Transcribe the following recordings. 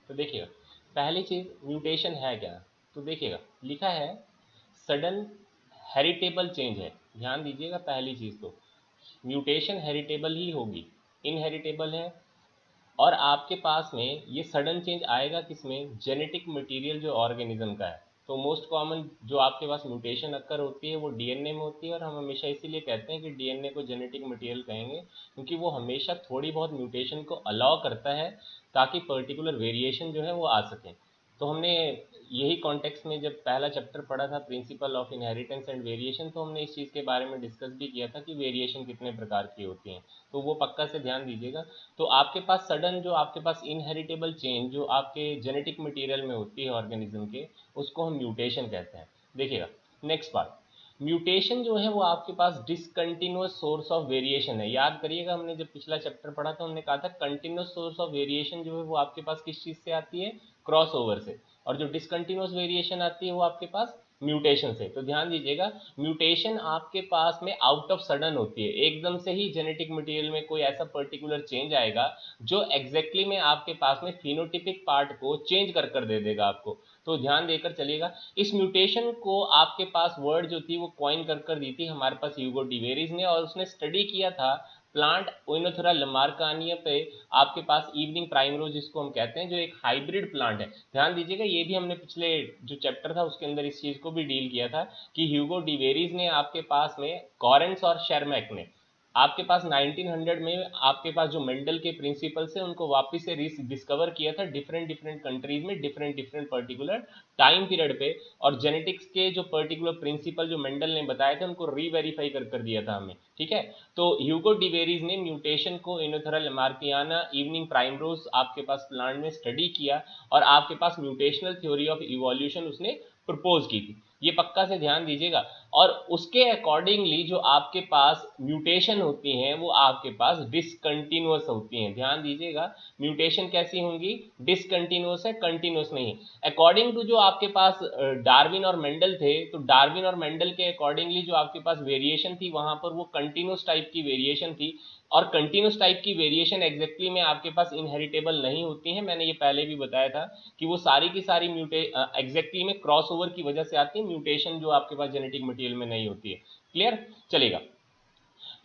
तो देखिएगा पहली चीज म्यूटेशन है क्या, तो देखिएगा लिखा है सडन हेरिटेबल चेंज है। ध्यान दीजिएगा पहली चीज तो म्यूटेशन हेरिटेबल ही होगी, इनहेरिटेबल है। और आपके पास में ये सडन चेंज आएगा किसमें, जेनेटिक मटेरियल जो ऑर्गेनिज्म का है। तो मोस्ट कॉमन जो आपके पास म्यूटेशन अक्कर होती है वो डीएनए में होती है, और हम हमेशा इसीलिए कहते हैं कि डीएनए को जेनेटिक मटेरियल कहेंगे, क्योंकि वो हमेशा थोड़ी बहुत म्यूटेशन को अलाउ करता है ताकि पर्टिकुलर वेरिएशन जो है वो आ सके। तो हमने यही कॉन्टेक्स्ट में जब पहला चैप्टर पढ़ा था principle of inheritance and variation, तो हमने इस चीज़ के बारे में डिस्कस भी किया था कि वेरिएशन कितने प्रकार की होती हैं, तो वो पक्का से ध्यान दीजिएगा। तो आपके पास सडन जो आपके पास इनहेरिटेबल चेंज जो आपके जेनेटिक मटेरियल में होती है ऑर्गेनिज्म के, उसको हम म्यूटेशन कहते हैं। देखिएगा नेक्स्ट पार्ट, म्यूटेशन जो है वो आपके पास डिसकंटिन्यूअस सोर्स ऑफ वेरिएशन है। याद करिएगा हमने जब पिछला चैप्टर पढ़ा था हमने कहा था कंटिन्यूअस सोर्स ऑफ वेरिएशन जो है वो आपके पास किस चीज़ से आती है, क्रॉस ओवर से, और जो डिसकंटिन्यूअस वेरिएशन आती है वो आपके पास म्यूटेशन से। तो ध्यान दीजिएगा म्यूटेशन आपके पास में आउट ऑफ सडन होती है, एकदम से ही जेनेटिक मटेरियल में कोई ऐसा पर्टिकुलर चेंज आएगा जो एग्जैक्टली में आपके पास में फिनोटिपिक पार्ट को चेंज कर दे देगा आपको। तो ध्यान देकर चलिएगा। इस म्यूटेशन को आपके पास वर्ड जो थी वो कॉइन कर दी थी हमारे पास ह्यूगो डिवेरिस ने, और उसने स्टडी किया था प्लांट ओइनोथोरा लमार्कानिया पे आपके पास इवनिंग प्राइमरोज जिसको हम कहते हैं, जो एक हाइब्रिड प्लांट है। ध्यान दीजिएगा ये भी हमने पिछले जो चैप्टर था उसके अंदर इस चीज को भी डील किया था कि ह्यूगो डिवेरिस ने आपके पास में कॉरेंस और शेरमैक ने आपके पास 1900 में आपके पास जो मेंडल के प्रिंसिपल्स है उनको वापस से डिस्कवर किया था डिफरेंट डिफरेंट कंट्रीज में different different particular time period पे, और जेनेटिक्स के जो पर्टिकुलर प्रिंसिपल जो मेंडल ने बताए थे उनको रीवेरीफाई कर दिया था हमें, ठीक है। तो ह्यूगो डिवेरिस ने म्यूटेशन को इनोथेरा लमार्कियाना इवनिंग प्राइमरोज आपके पास प्लांट में स्टडी किया, और आपके पास म्यूटेशनल थ्योरी ऑफ इवोल्यूशन उसने प्रपोज की थी, ये पक्का से ध्यान दीजिएगा। और उसके अकॉर्डिंगली जो आपके पास म्यूटेशन होती हैं वो आपके पास डिसकंटिन्यूअस होती हैं। ध्यान दीजिएगा म्यूटेशन कैसी होंगी, डिसकंटिन्यूअस है, कंटिन्यूअस नहीं है। अकॉर्डिंग टू जो आपके पास डार्विन और मेंडल थे, तो डार्विन और मेंडल के अकॉर्डिंगली जो आपके पास वेरिएशन थी वहां पर वो कंटिन्यूअस टाइप की वेरिएशन थी, और कंटिन्यूस टाइप की वेरिएशन एग्जैक्टली में आपके पास इनहेरिटेबल नहीं होती है। मैंने ये पहले भी बताया था कि वो सारी की सारी एग्जैक्टली में क्रॉस ओवर की वजह से आती है, म्यूटेशन जो आपके पास जेनेटिक मटेरियल में नहीं होती है। क्लियर चलेगा।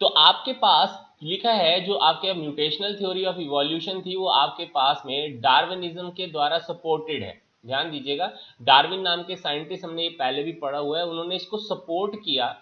तो आपके पास लिखा है जो आपके म्यूटेशनल थ्योरी ऑफ इवोल्यूशन थी वो आपके पास में डार्विनिज्म के द्वारा सपोर्टेड है। ध्यान दीजिएगा डार्विन नाम के साइंटिस्ट, हमने ये पहले भी पढ़ा हुआ है, उन्होंने इसको सपोर्ट किया,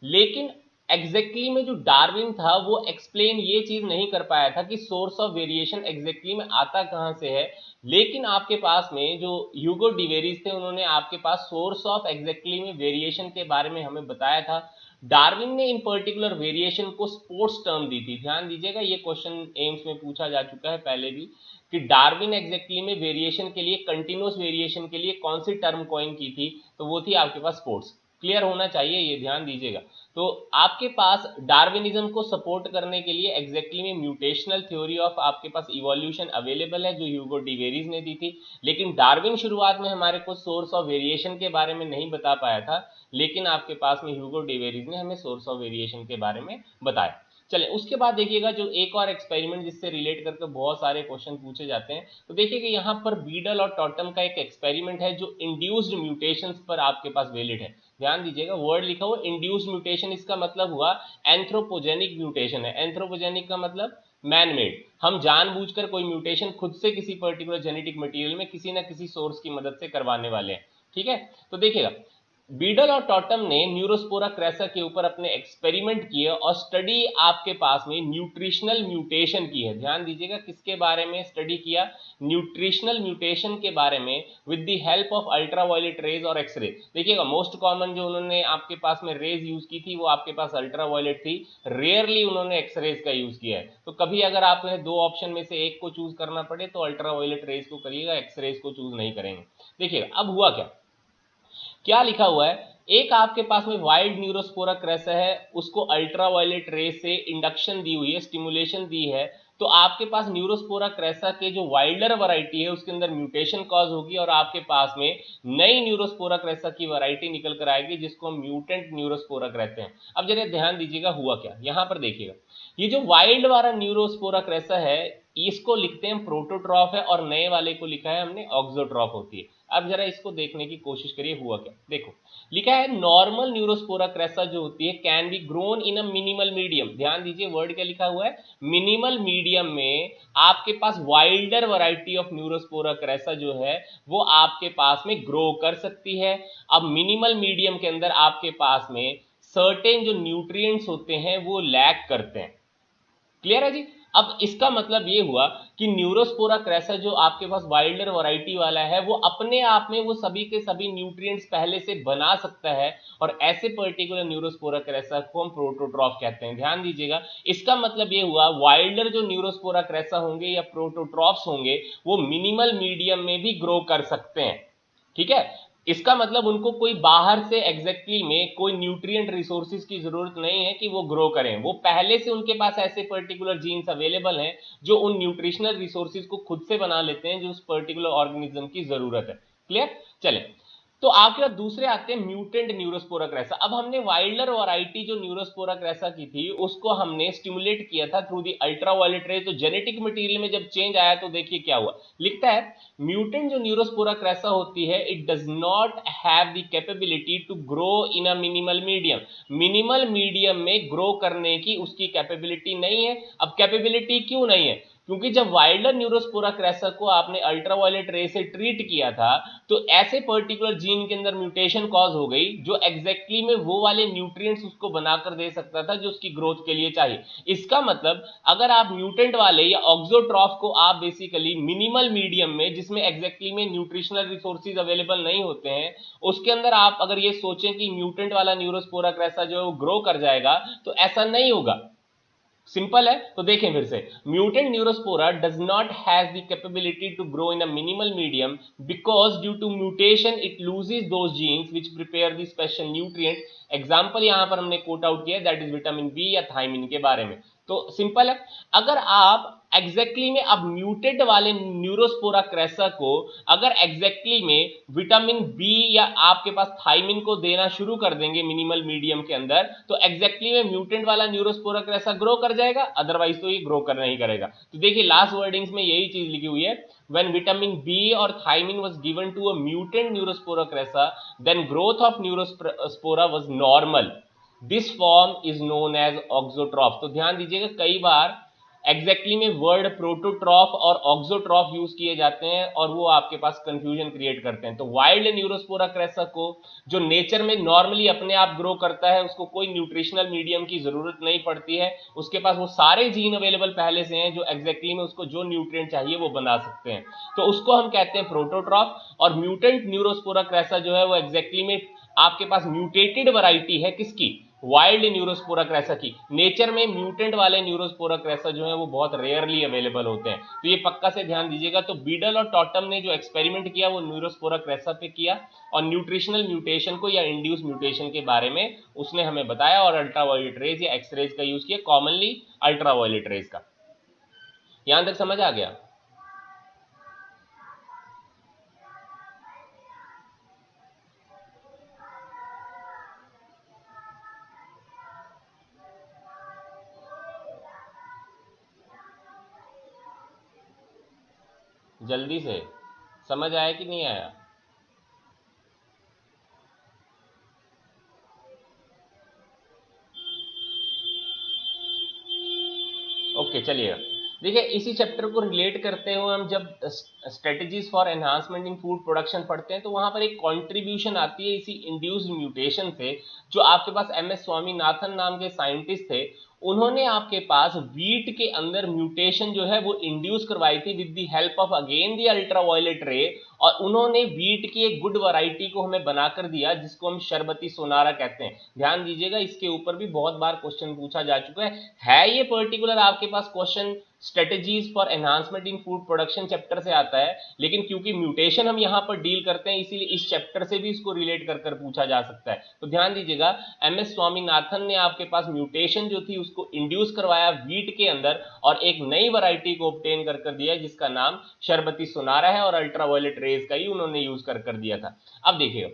लेकिन एग्जैक्टली में जो डार्विन था वो एक्सप्लेन ये चीज नहीं कर पाया था कि सोर्स ऑफ वेरिएशन एग्जैक्टली में आता कहां से है। लेकिन आपके पास में जो ह्यूगो डिवेरिस थे उन्होंने आपके पास सोर्स ऑफ एग्जैक्टली में वेरिएशन के बारे में हमें बताया था। डार्विन ने इन पर्टिकुलर वेरिएशन को स्पोर्ट्स टर्म दी थी। ध्यान दीजिएगा ये क्वेश्चन एम्स में पूछा जा चुका है पहले भी कि डार्विन एग्जैक्टली में वेरिएशन के लिए, कंटिन्यूअस वेरिएशन के लिए कौन सी टर्म कॉइन की थी, तो वो थी आपके पास स्पोर्ट्स। क्लियर होना चाहिए ये, ध्यान दीजिएगा। तो आपके पास डार्विनिज्म को सपोर्ट करने के लिए एग्जैक्टली में म्यूटेशनल थ्योरी ऑफ आपके पास इवोल्यूशन अवेलेबल है जो ह्यूगो डिवेरिस ने दी थी, लेकिन डार्विन शुरुआत में हमारे को सोर्स ऑफ वेरिएशन के बारे में नहीं बता पाया था, लेकिन आपके पास में ह्यूगो डिवेरिस ने हमें सोर्स ऑफ वेरिएशन के बारे में बताया। चले उसके बाद देखिएगा जो एक और एक्सपेरिमेंट जिससे रिलेट करके बहुत सारे क्वेश्चन पूछे जाते हैं, तो देखिए कि यहाँ पर बीडल और टॉटम का एक एक्सपेरिमेंट है जो इंड्यूस्ड म्यूटेशंस पर आपके पास वैलिड है। ध्यान दीजिएगा वर्ड लिखा हुआ इंड्यूस्ड म्यूटेशन, इसका मतलब हुआ एंथ्रोपोजेनिक म्यूटेशन है। एंथ्रोपोजेनिक का मतलब मैन मेड, हम जानबूझकर कोई म्यूटेशन खुद से किसी पर्टिकुलर जेनेटिक मटेरियल में किसी ना किसी सोर्स की मदद से करवाने वाले हैं, ठीक है। तो देखिएगा बीडल और टॉटम ने न्यूरोस्पोरा क्रैसा के ऊपर अपने एक्सपेरिमेंट किए और स्टडी आपके पास में न्यूट्रिशनल म्यूटेशन की है। ध्यान दीजिएगा किसके बारे में स्टडी किया, न्यूट्रिशनल म्यूटेशन के बारे में with the help of ultraviolet rays और एक्सरे। देखिएगा मोस्ट कॉमन जो उन्होंने आपके पास में रेज यूज की थी वो आपके पास अल्ट्रावायलेट थी, रेयरली उन्होंने एक्सरेज का यूज किया है। तो कभी अगर आप दो ऑप्शन में से एक को चूज करना पड़े तो अल्ट्रावायलेट रेज को करिएगा, एक्सरेज को चूज नहीं करेंगे। देखिएगा अब हुआ क्या, क्या लिखा हुआ है, एक आपके पास में वाइल्ड न्यूरोस्पोरा क्रैसा है, उसको अल्ट्रावायलेट रे से इंडक्शन दी हुई है, स्टिमुलेशन दी है, तो आपके पास न्यूरोस्पोरा क्रैसा के जो वाइल्डर वैरायटी है उसके अंदर म्यूटेशन कॉज होगी और आपके पास में नई न्यूरोस्पोरा क्रैसा की वैरायटी निकल कर आएगी जिसको हम म्यूटेंट न्यूरोस्पोरा कहते हैं। अब जरा ध्यान दीजिएगा हुआ क्या, यहां पर देखिएगा ये जो वाइल्ड वाला न्यूरोस्पोरा क्रैसा है इसको लिखते हैं प्रोटोट्रॉफ है, और नए वाले को लिखा है हमने ऑक्सोट्रॉफ होती है। अब जरा इसको देखने की कोशिश करिए हुआ क्या। देखो लिखा है नॉर्मल न्यूरोस्पोरा क्रैसा जो होती है can be grown in a minimal medium. ध्यान दीजिए वर्ड क्या लिखा हुआ है, मिनिमल मीडियम में आपके पास wilder variety of Neurospora crassa जो है वो आपके पास में ग्रो कर सकती है। अब मिनिमल मीडियम के अंदर आपके पास में सर्टेन जो न्यूट्रिएंट्स होते हैं वो लैक करते हैं। क्लियर है जी। अब इसका मतलब ये हुआ कि न्यूरोस्पोरा क्रैसा जो आपके पास वाइल्डर वैरायटी वाला है वो अपने आप में वो सभी के सभी न्यूट्रिएंट्स पहले से बना सकता है, और ऐसे पर्टिकुलर न्यूरोस्पोरा क्रैसा को हम प्रोटोट्रॉफ कहते हैं। ध्यान दीजिएगा, इसका मतलब ये हुआ वाइल्डर जो न्यूरोस्पोरा क्रैसा होंगे या प्रोटोट्रॉफ्स होंगे वो मिनिमल मीडियम में भी ग्रो कर सकते हैं। ठीक है, इसका मतलब उनको कोई बाहर से एग्जैक्टली में कोई न्यूट्रिएंट रिसोर्सेज की जरूरत नहीं है कि वो ग्रो करें, वो पहले से उनके पास ऐसे पर्टिकुलर जीन्स अवेलेबल हैं जो उन न्यूट्रिशनल रिसोर्सेज को खुद से बना लेते हैं जो उस पर्टिकुलर ऑर्गेनिज्म की जरूरत है। क्लियर, चले तो आपके बाद दूसरे आते हैं म्यूटेंट न्यूरोस्पोरा क्रैसा। अब हमने वाइल्डर वैरायटी जो न्यूरोस्पोरा क्रैसा की थी उसको हमने स्टिमुलेट किया था थ्रू दी अल्ट्रावायलेट रे, तो जेनेटिक मटेरियल में जब चेंज आया तो देखिए क्या हुआ। लिखता है म्यूटेंट जो न्यूरोस्पोरा क्रैसा होती है it does not have the capability to grow in a minimal medium. Minimal medium में ग्रो करने की उसकी कैपेबिलिटी नहीं है। अब कैपेबिलिटी क्यों नहीं है, क्योंकि जब वाइल्डर न्यूरोस्पोरा क्रैसा को आपने अल्ट्रावायलेट रे से ट्रीट किया था तो ऐसे पर्टिकुलर जीन के अंदर म्यूटेशन कॉज हो गई जो एग्जैक्टली में वो वाले न्यूट्रिएंट्स उसको बनाकर दे सकता था जो उसकी ग्रोथ के लिए चाहिए। इसका मतलब अगर आप म्यूटेंट वाले या ऑक्सोट्रॉफ को आप बेसिकली मिनिमल मीडियम में जिसमें एग्जैक्टली में न्यूट्रिशनल रिसोर्सेज अवेलेबल नहीं होते हैं उसके अंदर आप अगर ये सोचें कि म्यूटेंट वाला न्यूरोस्पोरा क्रैसा जो है वो ग्रो कर जाएगा तो ऐसा नहीं होगा। सिंपल है, तो देखें फिर से, mutant Neurospora does not has the capability to grow in a minimal medium because due to mutation it loses those genes which prepare the special nutrient. Example यहां पर हमने कोट आउट किया दैट इज विटामिन बी या thiamine के बारे में। तो simple है, अगर आप एग्जैक्टली में अब म्यूटेड वाले न्यूरोस्पोरा क्रैसा को अगर एग्जैक्टली में विटामिन बी या आपके पास थायमिन को देना शुरू कर देंगे मिनिमल मीडियम के अंदर तो एग्जैक्टली में म्यूटेंट वाला न्यूरोस्पोरा क्रैसा ग्रो कर जाएगा, अदरवाइज तो ये ग्रो कर नहीं करेगा। तो देखिए लास्ट वर्डिंग्स में यही चीज लिखी हुई है, when vitamin B or thiamine was given to a mutant neurospora crassa then growth of neurospora was normal. This form is known as auxotroph। तो ध्यान दीजिएगा कई बार एग्जैक्टली में वर्ड प्रोटोट्रॉफ और ऑक्सोट्रॉफ यूज किए जाते हैं और वो आपके पास कंफ्यूजन क्रिएट करते हैं। तो वाइल्ड न्यूरोस्पोरा क्रैसा को जो नेचर में नॉर्मली अपने आप ग्रो करता है उसको कोई न्यूट्रिशनल मीडियम की जरूरत नहीं पड़ती है, उसके पास वो सारे जीन अवेलेबल पहले से हैं जो एग्जैक्टली में उसको जो न्यूट्रिएंट चाहिए वो बना सकते हैं, तो उसको हम कहते हैं प्रोटोट्रॉफ। और म्यूटेंट न्यूरोस्पोरा क्रैसा जो है वो एग्जैक्टली में आपके पास म्यूटेटेड वैरायटी है किसकी, वाइल्ड न्यूरोस्पोरा क्रैसा की। नेचर में म्यूटेंट वाले न्यूरोस्पोरा क्रैसा जो है वो बहुत रेयरली अवेलेबल होते हैं, तो ये पक्का से ध्यान दीजिएगा। तो बीडल और टॉटम ने जो एक्सपेरिमेंट किया वो न्यूरोस्पोरा क्रैसा पे किया और न्यूट्रिशनल म्यूटेशन को या इंड्यूस म्यूटेशन के बारे में उसने हमें बताया और अल्ट्रावायलेट रेज या एक्सरेज का यूज किया, कॉमनली अल्ट्रावायलेट रेज का। यहां तक समझ आ गया? जल्दी से समझ आया कि नहीं आया? ओके चलिए देखिए इसी चैप्टर को रिलेट करते हुए हम जब strategies for enhancement in food production पढ़ते हैं तो वहां पर एक कंट्रीब्यूशन आती है इसी इंड्यूस्ड म्यूटेशन से, जो आपके पास MS स्वामीनाथन नाम के साइंटिस्ट थे, उन्होंने आपके पास वीट के अंदर म्यूटेशन जो है वो इंड्यूस करवाई थी with the help of again the ultraviolet रे, और उन्होंने वीट की एक गुड वैरायटी को हमें बनाकर दिया जिसको हम शरबती सोनारा कहते हैं। ध्यान दीजिएगा इसके ऊपर भी बहुत बार क्वेश्चन पूछा जा चुका है ये पर्टिकुलर आपके पास question strategies for enhancement in food production chapter से आता है, लेकिन क्योंकि म्यूटेशन हम यहाँ पर डील करते हैं इसीलिए इस चैप्टर से भी इसको रिलेट कर कर पूछा जा सकता है। तो ध्यान दीजिएगा MS स्वामीनाथन ने आपके पास म्यूटेशन जो थी उसको इंड्यूस करवाया वीट के अंदर और एक नई वैरायटी को ऑब्टेन कर कर दिया जिसका नाम शरबती सोनारा है और अल्ट्रावायलेट रेज का ही उन्होंने यूज कर कर दिया था। अब देखिएगा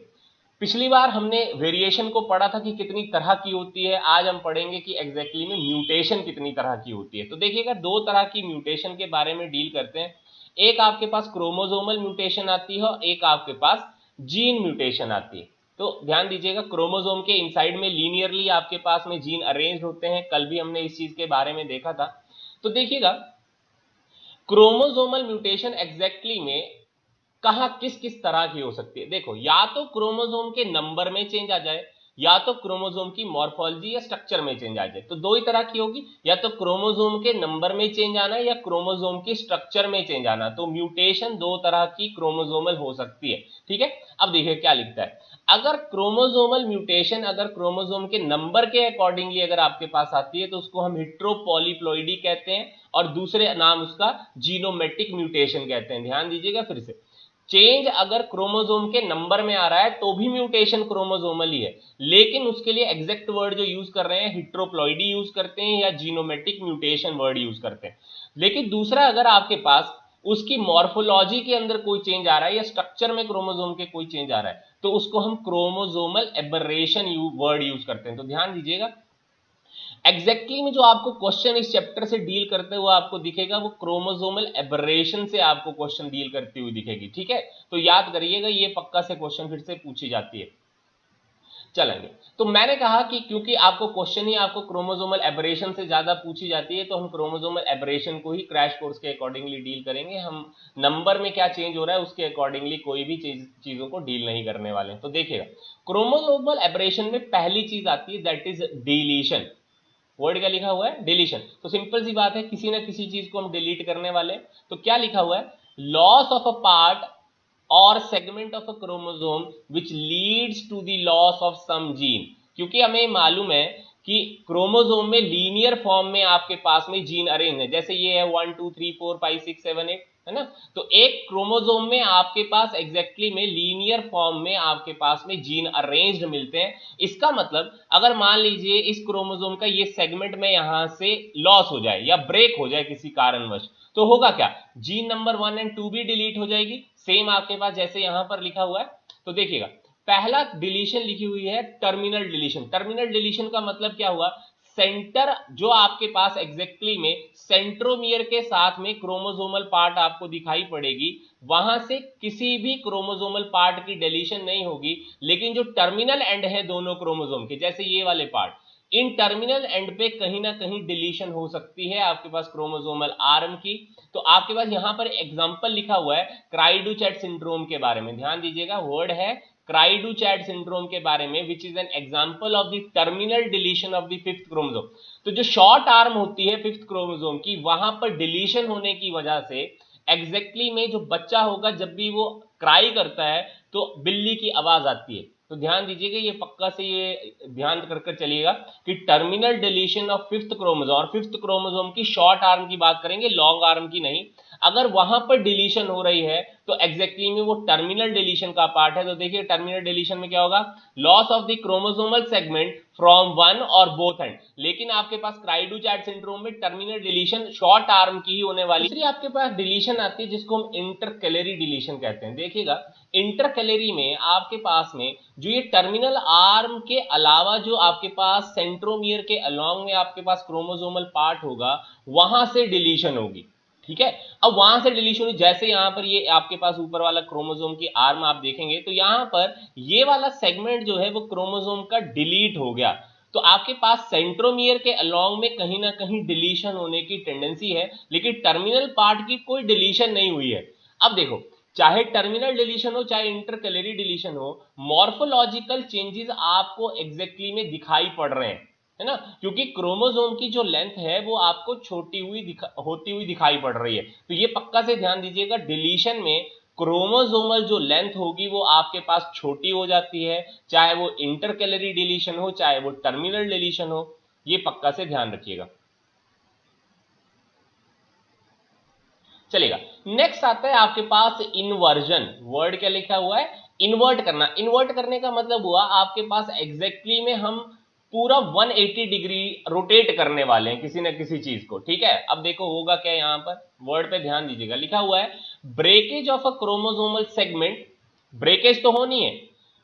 पिछली बार हमने वेरिएशन को पढ़ा था कि कितनी तरह की होती है, आज हम पढ़ेंगे कि एग्जैक्टली में म्यूटेशन कितनी तरह की होती है। तो देखिएगा, दो तरह की म्यूटेशन के बारे में डील करते हैं। एक आपके पास क्रोमोसोमल म्यूटेशन आती है, एक आपके पास जीन म्यूटेशन आती है। तो ध्यान दीजिएगा, क्रोमोसोम के इनसाइड में लीनियरली आपके पास में जीन अरेंज होते हैं, कल भी हमने इस चीज के बारे में देखा था। तो देखिएगा, क्रोमोसोमल म्यूटेशन एग्जैक्टली में कहां किस किस तरह की हो सकती है। देखो, या तो क्रोमोसोम के नंबर में चेंज आ जाए, या तो क्रोमोसोम की मॉर्फोलॉजी या स्ट्रक्चर में चेंज आ जाए। तो दो ही तरह की होगी, या तो क्रोमोसोम के नंबर में चेंज आना या क्रोमोसोम की स्ट्रक्चर में चेंज आना। तो म्यूटेशन दो तरह की क्रोमोसोमल हो सकती है, ठीक है। अब देखिए क्या लिखता है, अगर क्रोमोसोमल म्यूटेशन अगर क्रोमोसोम के नंबर के अकॉर्डिंगली अगर आपके पास आती है तो उसको हम हिट्रोपॉलीप्लॉइडी कहते हैं, और दूसरे नाम उसका जीनोमेटिक म्यूटेशन कहते हैं। ध्यान दीजिएगा फिर से, चेंज अगर क्रोमोसोम के नंबर में आ रहा है तो भी म्यूटेशन क्रोमोसोमल ही है, लेकिन उसके लिए एग्जैक्ट वर्ड जो यूज कर रहे हैं हिट्रोप्लॉइडी यूज करते हैं या जीनोमेटिक म्यूटेशन वर्ड यूज करते हैं। लेकिन दूसरा, अगर आपके पास उसकी मॉर्फोलॉजी के अंदर कोई चेंज आ रहा है या स्ट्रक्चर में क्रोमोसोम के कोई चेंज आ रहा है तो उसको हम क्रोमोसोमल एबरेशन वर्ड यूज करते हैं। तो ध्यान दीजिएगा, एग्जैक्टली में जो आपको क्वेश्चन इस चैप्टर से डील करते हुए आपको दिखेगा वो क्रोमोसोमल एबरेशन से आपको क्वेश्चन डील करती हुई दिखेगी, ठीक है। तो याद करिएगा, ये पक्का से क्वेश्चन फिर से पूछी जाती है। चलेंगे, तो मैंने कहा कि क्योंकि आपको क्वेश्चन ही आपको क्रोमोसोमल एबरेशन से ज्यादा पूछी जाती है तो हम क्रोमोसोमल एबरेशन को ही क्रैश कोर्स के अकॉर्डिंगली डील करेंगे। हम नंबर में क्या चेंज हो रहा है उसके अकॉर्डिंगली कोई भी चीजों को डील नहीं करने वाले हैं। तो देखिएगा, क्रोमोसोमल एबरेशन में पहली चीज आती है दैट इज डिलीशन। वर्ड क्या लिखा हुआ है, डिलीशन। तो सिंपल सी बात है, किसी ना किसी चीज को हम डिलीट करने वाले हैं। तो क्या लिखा हुआ है, लॉस ऑफ अ पार्ट और segment of a chromosome which leads to the loss of some gene. क्योंकि हमें मालूम है कि क्रोमोसोम में लीनियर फॉर्म में आपके पास में जीन अरेंज है, जैसे ये है 1 2 3 4 5 6 7 8, है ना। तो एक क्रोमोसोम में आपके पास एग्जैक्टली में लीनियर फॉर्म में आपके पास में जीन अरेंज्ड मिलते हैं। इसका मतलब अगर मान लीजिए इस क्रोमोसोम का ये सेगमेंट में यहां से लॉस हो जाए या ब्रेक हो जाए किसी कारणवश, तो होगा क्या, जीन नंबर 1 और 2 भी डिलीट हो जाएगी, सेम आपके पास जैसे यहां पर लिखा हुआ है। तो देखिएगा, पहला डिलीशन लिखी हुई है टर्मिनल डिलीशन। टर्मिनल डिलीशन का मतलब क्या हुआ, सेंटर जो आपके पास एग्जैक्टली में सेंट्रोमियर के साथ में क्रोमोसोमल पार्ट आपको दिखाई पड़ेगी, वहां से किसी भी क्रोमोसोमल पार्ट की डिलीशन नहीं होगी, लेकिन जो टर्मिनल एंड है दोनों क्रोमोसोम के, जैसे ये वाले पार्ट, इन टर्मिनल एंड पे कहीं ना कहीं डिलीशन हो सकती है आपके पास क्रोमोसोमल आर्म की। तो आपके पास यहां पर एग्जांपल लिखा हुआ है क्राइडू-चैट सिंड्रोम के बारे में। ध्यान दीजिएगा, वर्ड है क्राइडू-चैट सिंड्रोम के बारे में, which is an example of the terminal deletion of the fifth chromosome. तो जो शॉर्ट आर्म होती है फिफ्थ क्रोमोसोम की, वहां पर डिलीशन होने की वजह से एग्जैक्टली में जो बच्चा होगा जब भी वो क्राई करता है तो बिल्ली की आवाज आती है। तो ध्यान दीजिएगा, ये पक्का से ये ध्यान कर चलिएगा कि terminal deletion of fifth chromosome, और फिफ्थ क्रोमोसोम की शॉर्ट आर्म की बात करेंगे, लॉन्ग आर्म की नहीं, अगर वहां पर डिलीशन हो रही है तो एग्जैक्टली में वो टर्मिनल डिलीशन का पार्ट है। तो देखिए, टर्मिनल डिलीशन में क्या होगा, loss of the chromosomal segment from one और बोथ एंड। लेकिन आपके पास क्राइडू-चैट सिंड्रोम में टर्मिनल डिलीशन शॉर्ट आर्म की ही होने वाली। दूसरी आपके पास डिलीशन आती है जिसको हम इंटरकैलरी डिलीशन कहते हैं। देखिएगा, इंटरकैलरी में आपके पास में जो ये टर्मिनल आर्म के अलावा जो आपके पास सेंट्रोमियर के अलोंग में आपके पास क्रोमोसोमल पार्ट होगा, वहां से डिलीशन होगी, ठीक है। अब वहां से डिलीशन हुई, जैसे यहां पर ये आपके पास ऊपर वाला क्रोमोसोम की आर्म आप देखेंगे तो यहां पर ये वाला सेगमेंट जो है वो क्रोमोसोम का डिलीट हो गया, तो आपके पास सेंट्रोमियर के अलोंग में कहीं ना कहीं डिलीशन होने की टेंडेंसी है, लेकिन टर्मिनल पार्ट की कोई डिलीशन नहीं हुई है। अब देखो, चाहे टर्मिनल डिलीशन हो चाहे इंटरकैलरी डिलीशन हो, मॉर्फोलॉजिकल चेंजेस आपको एग्जैक्टली में दिखाई पड़ रहे हैं, है ना, क्योंकि क्रोमोसोम की जो लेंथ है वो आपको छोटी हुई होती हुई दिखाई पड़ रही है। तो ये पक्का से ध्यान दीजिएगा, डिलीशन में क्रोमोसोमल जो लेंथ होगी वो आपके पास छोटी हो जाती है, चाहे वो इंटरकैलरी डिलीशन हो चाहे वो टर्मिनल डिलीशन हो, ये पक्का से ध्यान रखिएगा। चलेगा, नेक्स्ट आता है आपके पास इन्वर्जन। वर्ड क्या लिखा हुआ है, इन्वर्ट करना। इन्वर्ट करने का मतलब हुआ आपके पास एग्जैक्टली में हम पूरा 180 डिग्री रोटेट करने वाले हैं किसी ना किसी चीज को, ठीक है। अब देखो होगा क्या, यहां पर वर्ड पे ध्यान दीजिएगा, लिखा हुआ है breakage of a chromosomal segment. Breakage तो होनी है,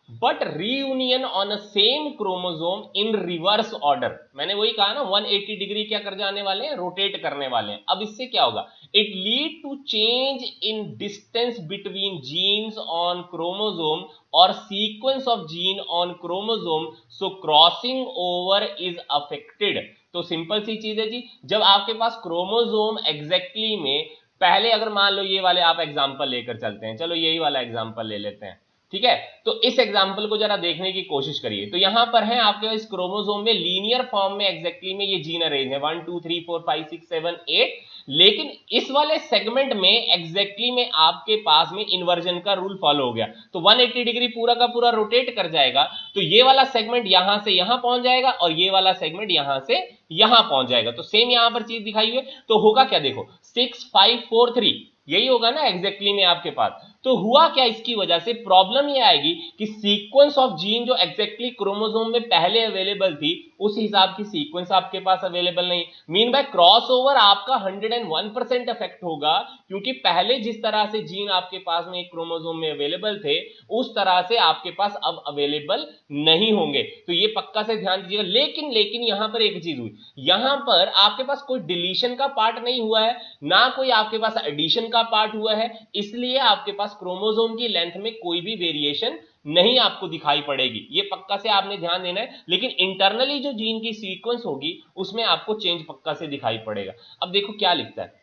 but reunion on a same chromosome in reverse order. मैंने वही कहा ना 180 डिग्री क्या कर जाने वाले हैं, रोटेट करने वाले हैं। अब इससे क्या होगा, it lead to change in distance between genes on chromosome और sequence of gene on chromosome, so crossing over is affected. तो सिंपल सी चीज है जी, जब आपके पास क्रोमोसोम एग्जैक्टली में पहले, अगर मान लो ये वाले आप एग्जांपल लेकर चलते हैं, चलो यही वाला एग्जांपल ले लेते हैं, ठीक है। तो इस एग्जांपल को जरा देखने की कोशिश करिए। तो यहां पर है आपके इस क्रोमोसोम में लीनियर फॉर्म में एग्जैक्टली में ये जीन अरेंज है 1 2 3 4 5 6 7 8, लेकिन इस वाले सेगमेंट में एग्जैक्टली में आपके पास में इन्वर्जन का रूल फॉलो हो गया। तो 180 डिग्री पूरा का पूरा रोटेट कर जाएगा, तो ये वाला सेगमेंट यहां से यहां पहुंच जाएगा और ये वाला सेगमेंट यहां से यहां पहुंच जाएगा। तो सेम यहां पर चीज दिखाई हुई है, तो होगा क्या, देखो 6 5 4 3 यही होगा ना एग्जैक्टली में आपके पास। तो हुआ क्या, इसकी वजह से प्रॉब्लम ये आएगी कि सीक्वेंस ऑफ जीन जो एग्जैक्टली क्रोमोसोम में पहले अवेलेबल थी उस हिसाब की सीक्वेंस आपके पास अवेलेबल नहीं। मीन बाय क्रॉस ओवर आपका 101% इफेक्ट होगा, क्योंकि पहले जिस तरह से जीन आपके पास में एक क्रोमोसोम में अवेलेबल थे उस तरह से आपके पास अब अवेलेबल नहीं होंगे। तो ये पक्का से ध्यान दीजिएगा। लेकिन यहां पर एक चीज हुई, यहां पर आपके पास कोई डिलीशन का पार्ट नहीं हुआ है, ना कोई आपके पास एडिशन का पार्ट हुआ है, इसलिए आपके पास क्रोमोसोम की लेंथ में कोई भी वेरिएशन नहीं आपको दिखाई पड़ेगी। ये पक्का से आपने ध्यान देना है। लेकिन इंटरनली जो जीन की सीक्वेंस होगी उसमें आपको चेंज पक्का से दिखाई पड़ेगा। अब देखो क्या लिखता है,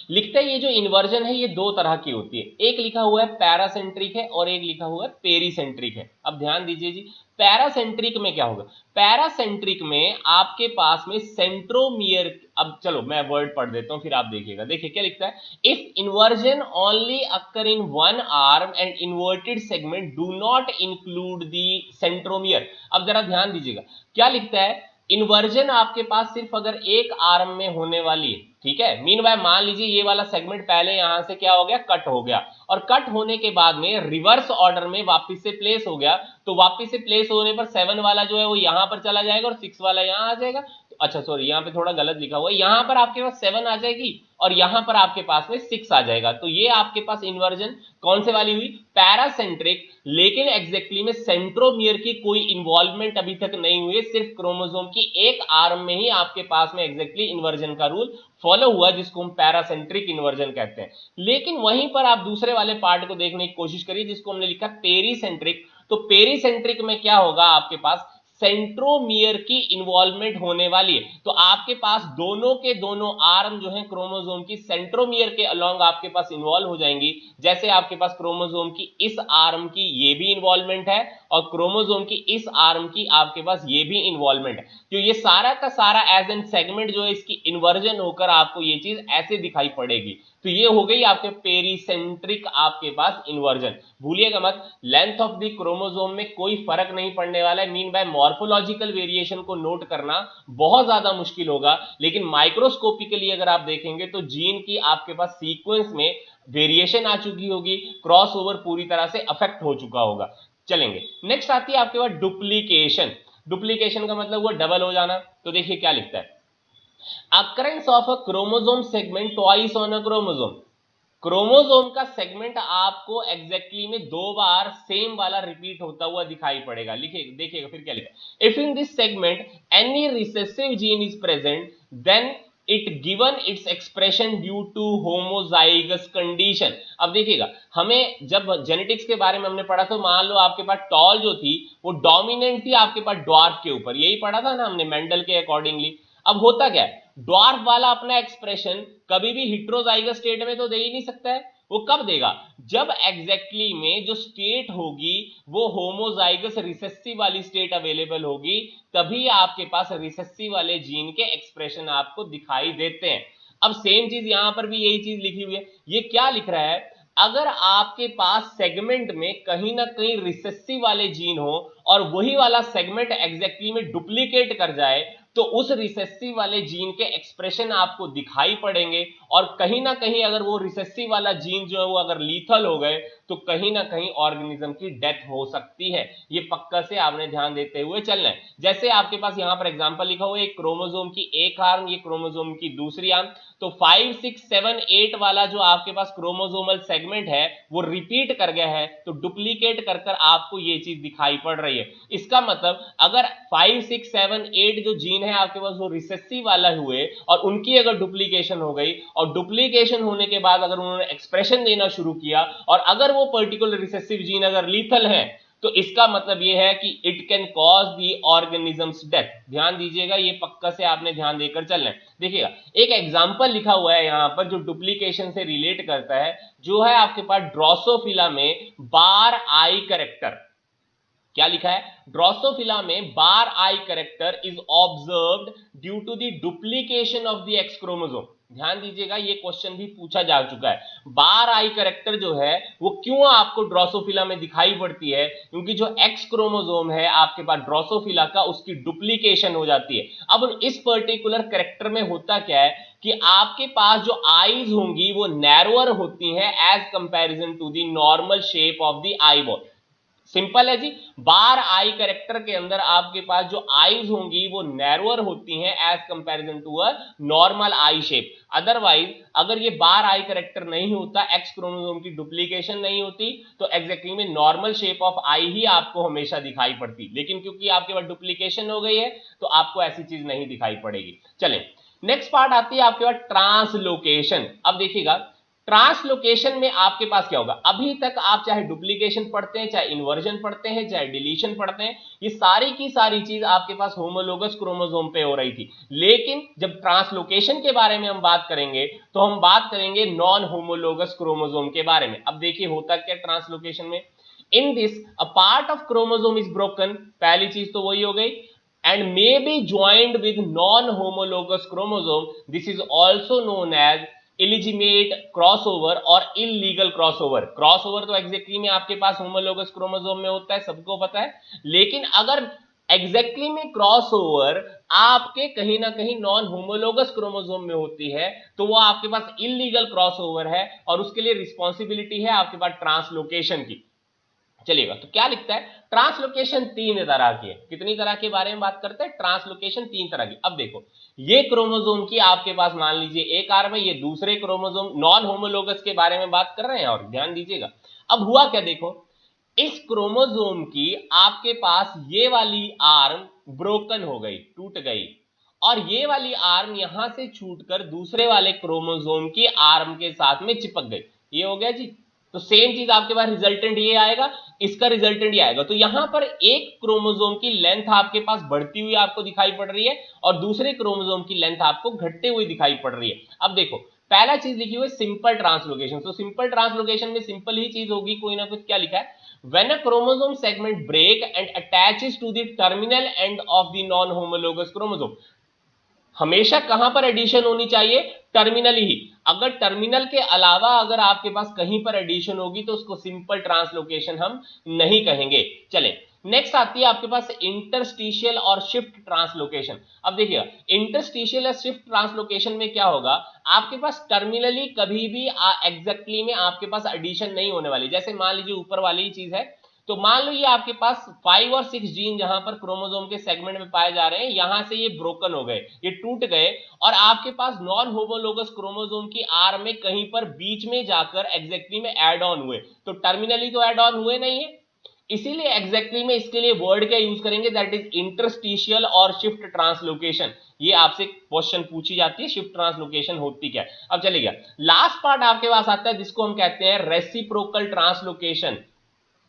लिखता है ये जो इन्वर्जन है ये दो तरह की होती है, एक लिखा हुआ है पैरासेंट्रिक है और एक लिखा हुआ है पेरीसेंट्रिक है। अब ध्यान दीजिए जी, पैरासेंट्रिक में क्या होगा, पैरासेंट्रिक में आपके पास में सेंट्रोमियर, अब चलो मैं वर्ड पढ़ देता हूं फिर आप देखिएगा। देखिए क्या लिखता है, if inversion only occur in one arm and inverted segment do not include the centromere. अब जरा ध्यान दीजिएगा क्या लिखता है, इन्वर्जन आपके पास सिर्फ अगर एक आर्म में होने वाली है, ठीक है। मीन बाय मान लीजिए ये वाला सेगमेंट पहले यहां से क्या हो गया, कट हो गया, और कट होने के बाद में रिवर्स ऑर्डर में वापस से प्लेस हो गया, तो वापस से प्लेस होने पर 7 वाला जो है वो यहां पर चला जाएगा और 6 वाला यहां आ जाएगा। तो अच्छा सॉरी यहाँ पे थोड़ा गलत लिखा हुआ है, यहां पर आपके पास 7 आ जाएगी और यहां पर आपके पास में 6 आ जाएगा। तो ये आपके पास इन्वर्जन कौन से वाली हुई, पैरासेंट्रिक। लेकिन एग्जैक्टली में सेंट्रोमियर की कोई इन्वॉल्वमेंट अभी तक नहीं हुई है, सिर्फ क्रोमोसोम की एक आर्म में ही आपके पास में एग्जैक्टली इन्वर्जन का रूल फॉलो हुआ, जिसको हम पैरासेंट्रिक इन्वर्जन कहते हैं। लेकिन वहीं पर आप दूसरे वाले पार्ट को देखने की कोशिश करिए जिसको हमने लिखा पेरीसेंट्रिक। तो पेरीसेंट्रिक में क्या होगा, आपके पास सेंट्रोमियर की इन्वॉल्वमेंट होने वाली है। तो आपके पास दोनों के दोनों आर्म जो है क्रोमोसोम की सेंट्रोमियर के अलोंग आपके पास इन्वॉल्व हो जाएंगी। जैसे आपके पास क्रोमोसोम की इस आर्म की ये भी इन्वॉल्वमेंट है और क्रोमोसोम की इस आर्म की आपके पास ये भी इन्वॉल्वमेंट है। तो ये सारा का सारा एज एन सेगमेंट जो है इसकी इन्वर्जन होकर आपको ये चीज ऐसे दिखाई पड़ेगी। तो ये हो गई आपके पेरीसेंट्रिक आपके पास इन्वर्जन। भूलिएगा मत, लेंथ ऑफ द क्रोमोसोम में कोई फर्क नहीं पड़ने वाला है। मीन बाय मॉर्फोलॉजिकल वेरिएशन को नोट करना बहुत ज्यादा मुश्किल होगा, लेकिन माइक्रोस्कोपिकली अगर आप देखेंगे तो जीन की आपके पास सीक्वेंस में वेरिएशन आ चुकी होगी, क्रॉस ओवर पूरी तरह से अफेक्ट हो चुका होगा। चलेंगे नेक्स्ट आती है आपके पास डुप्लीकेशन। डुप्लीकेशन का मतलब हुआ डबल हो जाना। तो देखिए क्या लिखता है, occurrence of a chromosome segment twice on a chromosome। Chromosome का सेगमेंट आपको एग्जैक्टली में 2 बार सेम वाला रिपीट होता हुआ दिखाई पड़ेगा। लिखिए देखिएगा फिर क्या लिखा, if in this segment any recessive gene is present then it given its expression due to homozygous condition. अब देखिएगा, हमें जब जेनेटिक्स के बारे में हमने पढ़ा तो मान लो आपके पास टॉल जो थी वो डोमिनेंट थी आपके पास ड्वार्फ के ऊपर, यही पढ़ा था ना हमने मेंडल के अकॉर्डिंगली। अब होता क्या है, ड्वार्फ वाला अपना एक्सप्रेशन कभी भी हेटेरोजाइगस स्टेट में तो दे ही नहीं सकता है। वो कब देगा, जब एग्जैक्टली में जो स्टेट होगी वो होमोजाइगस रिसेसिव वाली स्टेट अवेलेबल होगी, तभी आपके पास रिसेसिव वाले जीन के एक्सप्रेशन आपको दिखाई देते हैं। अब सेम चीज यहां पर भी यही चीज लिखी हुई है। ये क्या लिख रहा है, अगर आपके पास सेगमेंट में कहीं ना कहीं रिसेसिव वाले जीन हो और वही वाला सेगमेंट एग्जैक्टली में डुप्लीकेट कर जाए तो उस रिसेसिव वाले जीन के एक्सप्रेशन आपको दिखाई पड़ेंगे, और कहीं ना कहीं अगर वो रिसेसिव वाला जीन जो है वो अगर लीथल हो गए तो कहीं ना कहीं ऑर्गेनिज्म की डेथ हो सकती है। ये पक्का से आपने ध्यान देते हुए चलना है। जैसे आपके पास यहां पर एग्जांपल लिखा हुआ है, एक क्रोमोसोम की एक आर्म, ये क्रोमोसोम की दूसरी आर्म, तो 5, 6, 7, 8 वाला जो आपके पास क्रोमोसोमल सेगमेंट है वो रिपीट कर गया है, तो डुप्लीकेट कर कर आपको ये चीज दिखाई पड़ रही है। इसका मतलब अगर 5, 6, 7, 8 जो जीन है आपके पास वो रिसेसिव वाला हुए और उनकी अगर डुप्लीकेशन हो गई और डुप्लीकेशन होने के बाद अगर उन्होंने एक्सप्रेशन देना शुरू किया और अगर वो पर्टिकुलर रिसेसिव जीन अगर लीथल है, तो इसका मतलब ये है कि it can cause the organisms death. ध्यान दीजिएगा, ये पक्का से आपने ध्यान देकर चलना है। देखिएगा एक एग्जांपल लिखा हुआ है यहां पर जो डुप्लीकेशन से रिलेट करता है, जो है आपके पास ड्रोसोफिला में बार आई कैरेक्टर। क्या लिखा है? ड्रोसोफिला में bar eye character is observed due to the duplication of the X chromosome. ध्यान दीजिएगा, ये क्वेश्चन भी पूछा जा चुका है। बार आई कैरेक्टर जो है वो क्यों आपको ड्रोसोफिला में दिखाई पड़ती है? क्योंकि जो एक्स क्रोमोसोम है आपके पास ड्रोसोफिला का, उसकी डुप्लीकेशन हो जाती है। अब इस पर्टिकुलर कैरेक्टर में होता क्या है कि आपके पास जो आईज होंगी वो नैरोअर होती हैं as comparison to the normal shape of the eyeball. Simple है जी, बार आई कैरेक्टर के अंदर आपके पास जो आईज होंगी वो नैरोअर होती हैं as comparison to a normal eye shape. Otherwise अगर ये बार आई कैरेक्टर नहीं होता, एक्स क्रोमोसोम की डुप्लीकेशन नहीं होती, तो एग्जैक्टली में नॉर्मल शेप ऑफ आई ही आपको हमेशा दिखाई पड़ती। लेकिन क्योंकि आपके पास डुप्लीकेशन हो गई है तो आपको ऐसी चीज नहीं दिखाई पड़ेगी। चलें, नेक्स्ट पार्ट आती है आपके पास ट्रांसलोकेशन। अब देखिएगा ट्रांसलोकेशन में आपके पास क्या होगा, अभी तक आप चाहे डुप्लीकेशन पढ़ते हैं, चाहे इन्वर्जन पढ़ते हैं, चाहे डिलीशन पढ़ते हैं, ये सारी की सारी चीज आपके पास होमोलोगस क्रोमोसोम पे हो रही थी। लेकिन जब ट्रांसलोकेशन के बारे में हम बात करेंगे तो हम बात करेंगे नॉन होमोलोगस क्रोमोसोम के बारे में। अब देखिए होता क्या ट्रांसलोकेशन में, in this a part of chromosome is broken, पहली चीज तो वही हो गई, and may be joined with non-homologous chromosome. This is also known as illegitimate crossover और इलीगल क्रॉसओवर। क्रॉसओवर तो एग्जैक्टली में आपके पास होमोलोगस क्रोमोसोम में होता है, सबको पता है। लेकिन अगर एग्जैक्टली में क्रॉसओवर आपके कहीं ना कहीं नॉन होमोलोगस क्रोमोसोम में होती है, तो वो आपके पास इलीगल क्रॉसओवर है और उसके लिए रिस्पॉन्सिबिलिटी है आपके पास ट्रांसलोकेशन की। चलिएगा, तो क्या लिखता है, ट्रांसलोकेशन 3 तरह की है। कितनी तरह के बारे में बात करते हैं? ट्रांसलोकेशन 3 तरह की। अब देखो ये क्रोमोसोम की आपके पास मान लीजिए एक आर्म है, ये दूसरे क्रोमोसोम नॉन होमोलोगस के बारे में बात कर रहे हैं। और ध्यान दीजिएगा अब हुआ क्या, देखो इस क्रोमोसोम की आपके पास ये वाली आर्म ब्रोकन हो गई, टूट गई, और ये वाली आर्म यहां से छूटकर दूसरे वाले क्रोमोसोम की आर्म के साथ में चिपक गई। ये हो गया जी। तो सेम चीज आपके पास रिजल्टेंट ये आएगा, इसका रिजल्टेंट ये आएगा। तो यहां पर एक क्रोमोसोम की लेंथ आपके पास बढ़ती हुई आपको दिखाई पड़ रही है और दूसरे क्रोमोसोम की लेंथ आपको घटते हुए दिखाई पड़ रही है। अब देखो पहला चीज लिखी हुई है सिंपल ट्रांसलोकेशन। तो सिंपल ट्रांसलोकेशन में सिंपल ही चीज होगी, कोई ना कुछ। क्या लिखा है, when a chromosome segment break and attaches to the terminal end of the non homologous chromosome, हमेशा कहां पर एडिशन होनी चाहिए, टर्मिनल ही। अगर टर्मिनल के अलावा अगर आपके पास कहीं पर एडिशन होगी तो उसको सिंपल ट्रांसलोकेशन हम नहीं कहेंगे। चले नेक्स्ट आती है आपके पास इंटरस्टिशियल और शिफ्ट ट्रांसलोकेशन। अब देखिएगा इंटरस्टिशियल या शिफ्ट ट्रांसलोकेशन में क्या होगा, आपके पास टर्मिनली कभी भी एग्जैक्टली में आपके पास एडिशन नहीं होने वाली। जैसे मान लीजिए ऊपर वाली ही चीज है, तो मान लो ये आपके पास 5 और 6 जीन जहां पर क्रोमोसोम के सेगमेंट में पाए जा रहे हैं, यहां से ये ब्रोकन हो गए, ये टूट गए, और आपके पास नॉन होमोलोगस क्रोमोसोम की आर्म में कहीं पर बीच में जाकर एग्जैक्टली में ऐड ऑन हुए। तो टर्मिनली तो ऐड ऑन हुए नहीं है, इसीलिए एग्जैक्टली में इसके लिए वर्ड क्या यूज करेंगे, दैट इज इंटरस्टिशियल और शिफ्ट ट्रांसलोकेशन। ये आपसे क्वेश्चन पूछी जाती है, शिफ्ट ट्रांसलोकेशन होती क्या है। अब चलिएगा लास्ट पार्ट आपके पास आता है जिसको हम कहते हैं रेसिप्रोकल ट्रांसलोकेशन।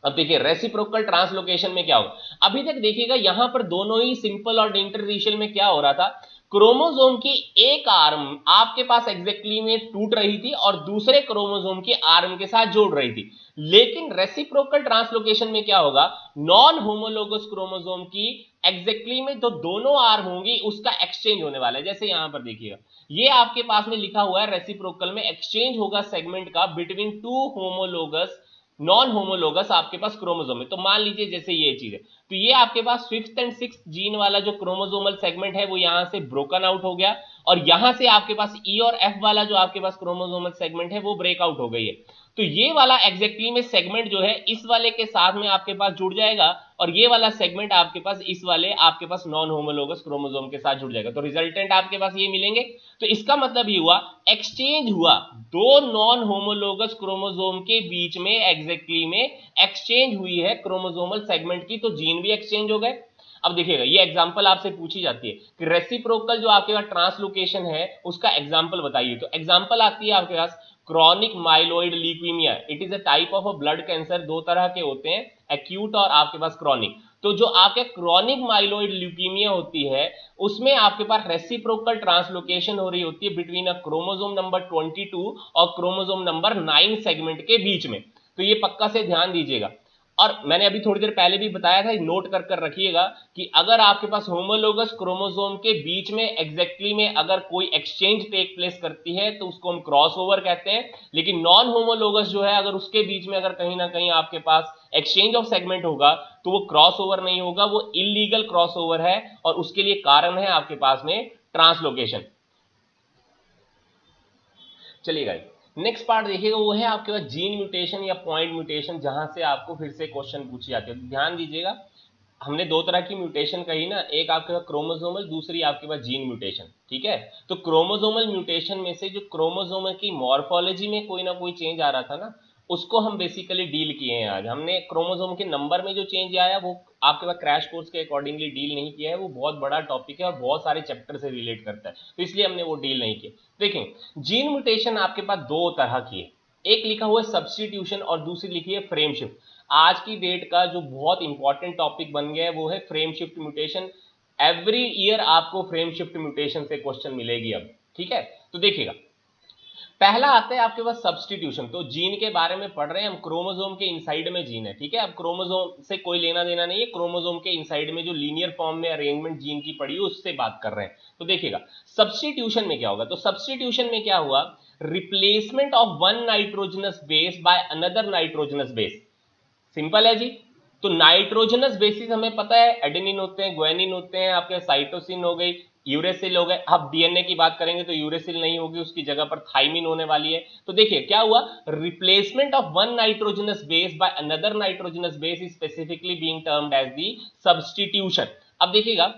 अब देखिए रेसिप्रोकल ट्रांसलोकेशन में क्या होगा, अभी तक देखिएगा यहां पर दोनों ही सिंपल और इंटरस्टिशियल में क्या हो रहा था, क्रोमोसोम की एक आर्म आपके पास एग्जैक्टली में टूट रही थी और दूसरे क्रोमोसोम की आर्म के साथ जोड़ रही थी। लेकिन रेसिप्रोकल ट्रांसलोकेशन में क्या होगा, नॉन होमोलोगस क्रोमोसोम की एग्जैक्टली में तो दोनों आर्म होंगी, उसका एक्सचेंज होने वाला है। जैसे यहां पर देखिएगा ये आपके पास में लिखा हुआ है रेसिप्रोकल में एक्सचेंज होगा सेगमेंट का बिटवीन 2 होमोलोगस नॉन होमोलोगस आपके पास क्रोमोसोम है। तो मान लीजिए जैसे ये चीज है, तो ये आपके पास 5th एंड 6th जीन वाला जो क्रोमोसोमल सेगमेंट है वो यहां से ब्रोकन आउट हो गया, और यहां से आपके पास ई और एफ वाला जो आपके पास क्रोमोसोमल सेगमेंट है वो ब्रेकआउट हो गई है। तो ये वाला एग्जैक्टली में सेगमेंट जो है इस वाले के साथ में आपके पास जुड़ जाएगा और ये वाला सेगमेंट आपके पास इस वाले आपके पास नॉन होमोलोगस क्रोमोसोम के साथ जुड़ जाएगा। तो रिजल्टेंट आपके पास ये मिलेंगे। तो इसका मतलब ये हुआ एक्सचेंज हुआ, दो नॉन होमोलोगस क्रोमोसोम के बीच में एग्जैक्टली में एक्सचेंज हुई है क्रोमोसोमल सेगमेंट की, तो जीन भी एक्सचेंज हो गए। अब देखिएगा ये एग्जांपल आपसे पूछी जाती है कि रेसिप्रोकल जो आपके पास ट्रांसलोकेशन है उसका एग्जांपल बताइए। तो एग्जांपल आती है आपके पास chronic myeloid leukaemia. It is a type of a blood cancer, दो तरह के होते हैं, एक्यूट और आपके पास क्रॉनिक। तो जो आपके क्रॉनिक माइलोइड ल्यूकीमिया होती है उसमें आपके पास रेसिप्रोकल ट्रांसलोकेशन हो रही होती है बिटवीन अ क्रोमोसोम नंबर 22 और क्रोमोसोम नंबर 9 सेगमेंट के बीच में। तो ये पक्का से ध्यान दीजिएगा। और मैंने अभी थोड़ी देर पहले भी बताया था, नोट कर कर रखिएगा कि अगर आपके पास होमोलोगस क्रोमोसोम के बीच में एग्जैक्टली में अगर कोई एक्सचेंज टेक प्लेस करती है तो उसको हम क्रॉसओवर कहते हैं। लेकिन नॉन होमोलोगस जो है अगर उसके बीच में अगर कहीं ना कहीं आपके पास एक्सचेंज ऑफ सेगमेंट होगा तो वो क्रॉसओवर नहीं होगा, वो इलीगल क्रॉसओवर है और उसके लिए कारण है आपके पास में ट्रांसलोकेशन। चलिए गाइस, नेक्स्ट पार्ट देखिएगा, वो है आपके पास जीन म्यूटेशन या पॉइंट म्यूटेशन, जहां से आपको फिर से क्वेश्चन पूछे जाते हैं। ध्यान दीजिएगा, हमने दो तरह की म्यूटेशन कही ना, एक आपके पास क्रोमोसोमल, दूसरी आपके पास जीन म्यूटेशन। ठीक है, तो क्रोमोसोमल म्यूटेशन में से जो क्रोमोसोम की मॉर्फोलॉजी में कोई ना कोई चेंज आ रहा था ना, उसको हम बेसिकली डील किए हैं। आज हमने क्रोमोसोम के नंबर में जो चेंज आया वो आपके पास क्रैश कोर्स के अकॉर्डिंगली डील नहीं किया है, वो बहुत बड़ा टॉपिक है और बहुत सारे चैप्टर से रिलेट करता है, तो इसलिए हमने वो डील नहीं किया। देखें, जीन म्यूटेशन आपके पास दो तरह की है, एक लिखा हुआ है सब्स्टिट्यूशन और दूसरी लिखी है फ्रेम शिफ्ट। आज की डेट का जो बहुत इंपॉर्टेंट टॉपिक बन गया है वो है frame shift mutation. Every year आपको फ्रेम शिफ्ट म्यूटेशन से क्वेश्चन मिलेगी अब। ठीक है, तो देखिएगा, पहला आता है आपके पास सब्स्टिट्यूशन। तो जीन के बारे में पढ़ रहे हैं हम, क्रोमोसोम के इनसाइड में जीन है। ठीक है, अब क्रोमोसोम से कोई लेना देना नहीं है, क्रोमोसोम के इनसाइड में जो लीनियर फॉर्म में अरेंजमेंट जीन की पड़ी है उससे बात कर रहे हैं। तो देखिएगा सब्स्टिट्यूशन में क्या होगा, तो सब्स्टिट्यूशन में क्या हुआ, replacement of one nitrogenous base by another nitrogenous base. Simple है जी। तो नाइट्रोजनस बेसिस हमें पता है एडेनिन होते हैं, ग्वानिन होते हैं, आपके साइटोसिन हो गई, यूरेसिल हो गए। अब डीएनए की बात करेंगे तो यूरेसिल नहीं होगी, उसकी जगह पर थाइमिन होने वाली है। तो देखिए क्या हुआ, replacement of one nitrogenous base by another nitrogenous base is specifically being termed as the substitution. अब देखिएगा,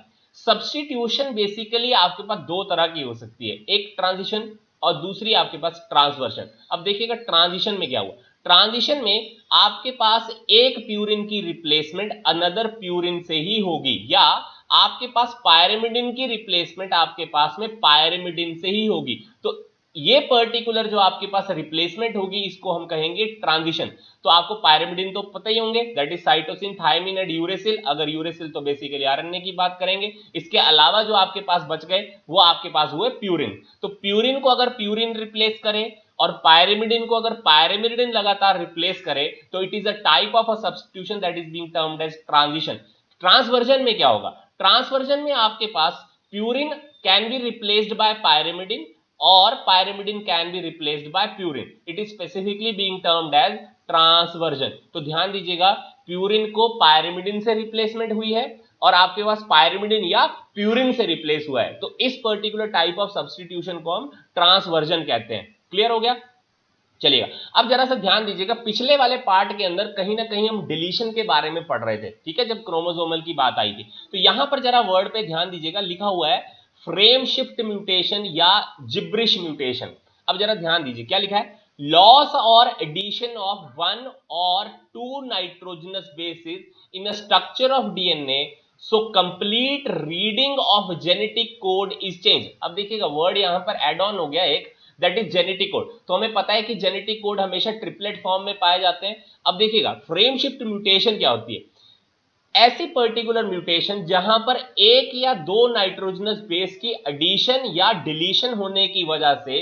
सब्स्टिट्यूशन बेसिकली आपके पास दो तरह की हो सकती है, एक ट्रांजिशन और दूसरी आपके पास ट्रांसवर्शन। अब देखिएगा ट्रांजिशन में क्या हुआ, ट्रांजिशन में आपके पास एक प्यूरिन की रिप्लेसमेंट अनदर प्यूरिन से ही होगी, या आपके पास पायरिमिडिन की रिप्लेसमेंट आपके पास में पायरिमिडिन से ही होगी। तो ये पर्टिकुलर जो आपके पास रिप्लेसमेंट होगी इसको हम कहेंगे ट्रांजिशन। तो आपको पायरिमिडिन तो पता ही होंगे, that is cytosine, thymine and uracil. अगर यूरेसिल तो बेसिकली आरएनए की बात करेंगे। इसके अलावा जो आपके पास बच गए वो आपके पास हुए प्यूरिन। तो प्यूरिन को अगर प्यूरिन रिप्लेस करे और पायरिमिडिन को अगर पायरिमिडिन लगातार रिप्लेस करे तो it is a type of a substitution that is being termed as transition. Transversion में क्या होगा, ट्रांसवर्जन में आपके पास purine can be replaced by pyrimidine और pyrimidine can be replaced by purine. It is specifically being termed as transversion. तो ध्यान दीजिएगा, प्यूरिन को पायरिमिडिन से रिप्लेसमेंट हुई है और आपके पास पायरिमिडिन या प्यूरिन से रिप्लेस हुआ है, तो इस पर्टिकुलर टाइप ऑफ सब्स्टिट्यूशन को हम ट्रांसवर्जन कहते हैं। क्लियर हो गया, चलिएगा। अब जरा सा ध्यान दीजिएगा, पिछले वाले पार्ट के अंदर कहीं ना कहीं हम डिलीशन के बारे में पढ़ रहे थे। ठीक है, जब क्रोमोसोमल की बात आई थी, तो यहां पर जरा वर्ड पे ध्यान दीजिएगा, लिखा हुआ है फ्रेम शिफ्ट म्यूटेशन या जिब्रिश म्यूटेशन। अब जरा ध्यान दीजिए क्या लिखा है, लॉस और एडिशन ऑफ वन और two nitrogenous bases in a structure of DNA, so complete reading of genetic code is change. अब देखिएगा वर्ड यहां पर एड ऑन हो गया एक, दैट इज जेनेटिक कोड। तो हमें पता है कि जेनेटिक कोड हमेशा ट्रिपलेट फॉर्म में पाए जाते हैं। अब देखिएगा फ्रेम शिफ्ट म्यूटेशन क्या होती है, ऐसी पर्टिकुलर म्यूटेशन जहां पर एक या दो नाइट्रोजनस बेस की एडिशन या डिलीशन होने की वजह से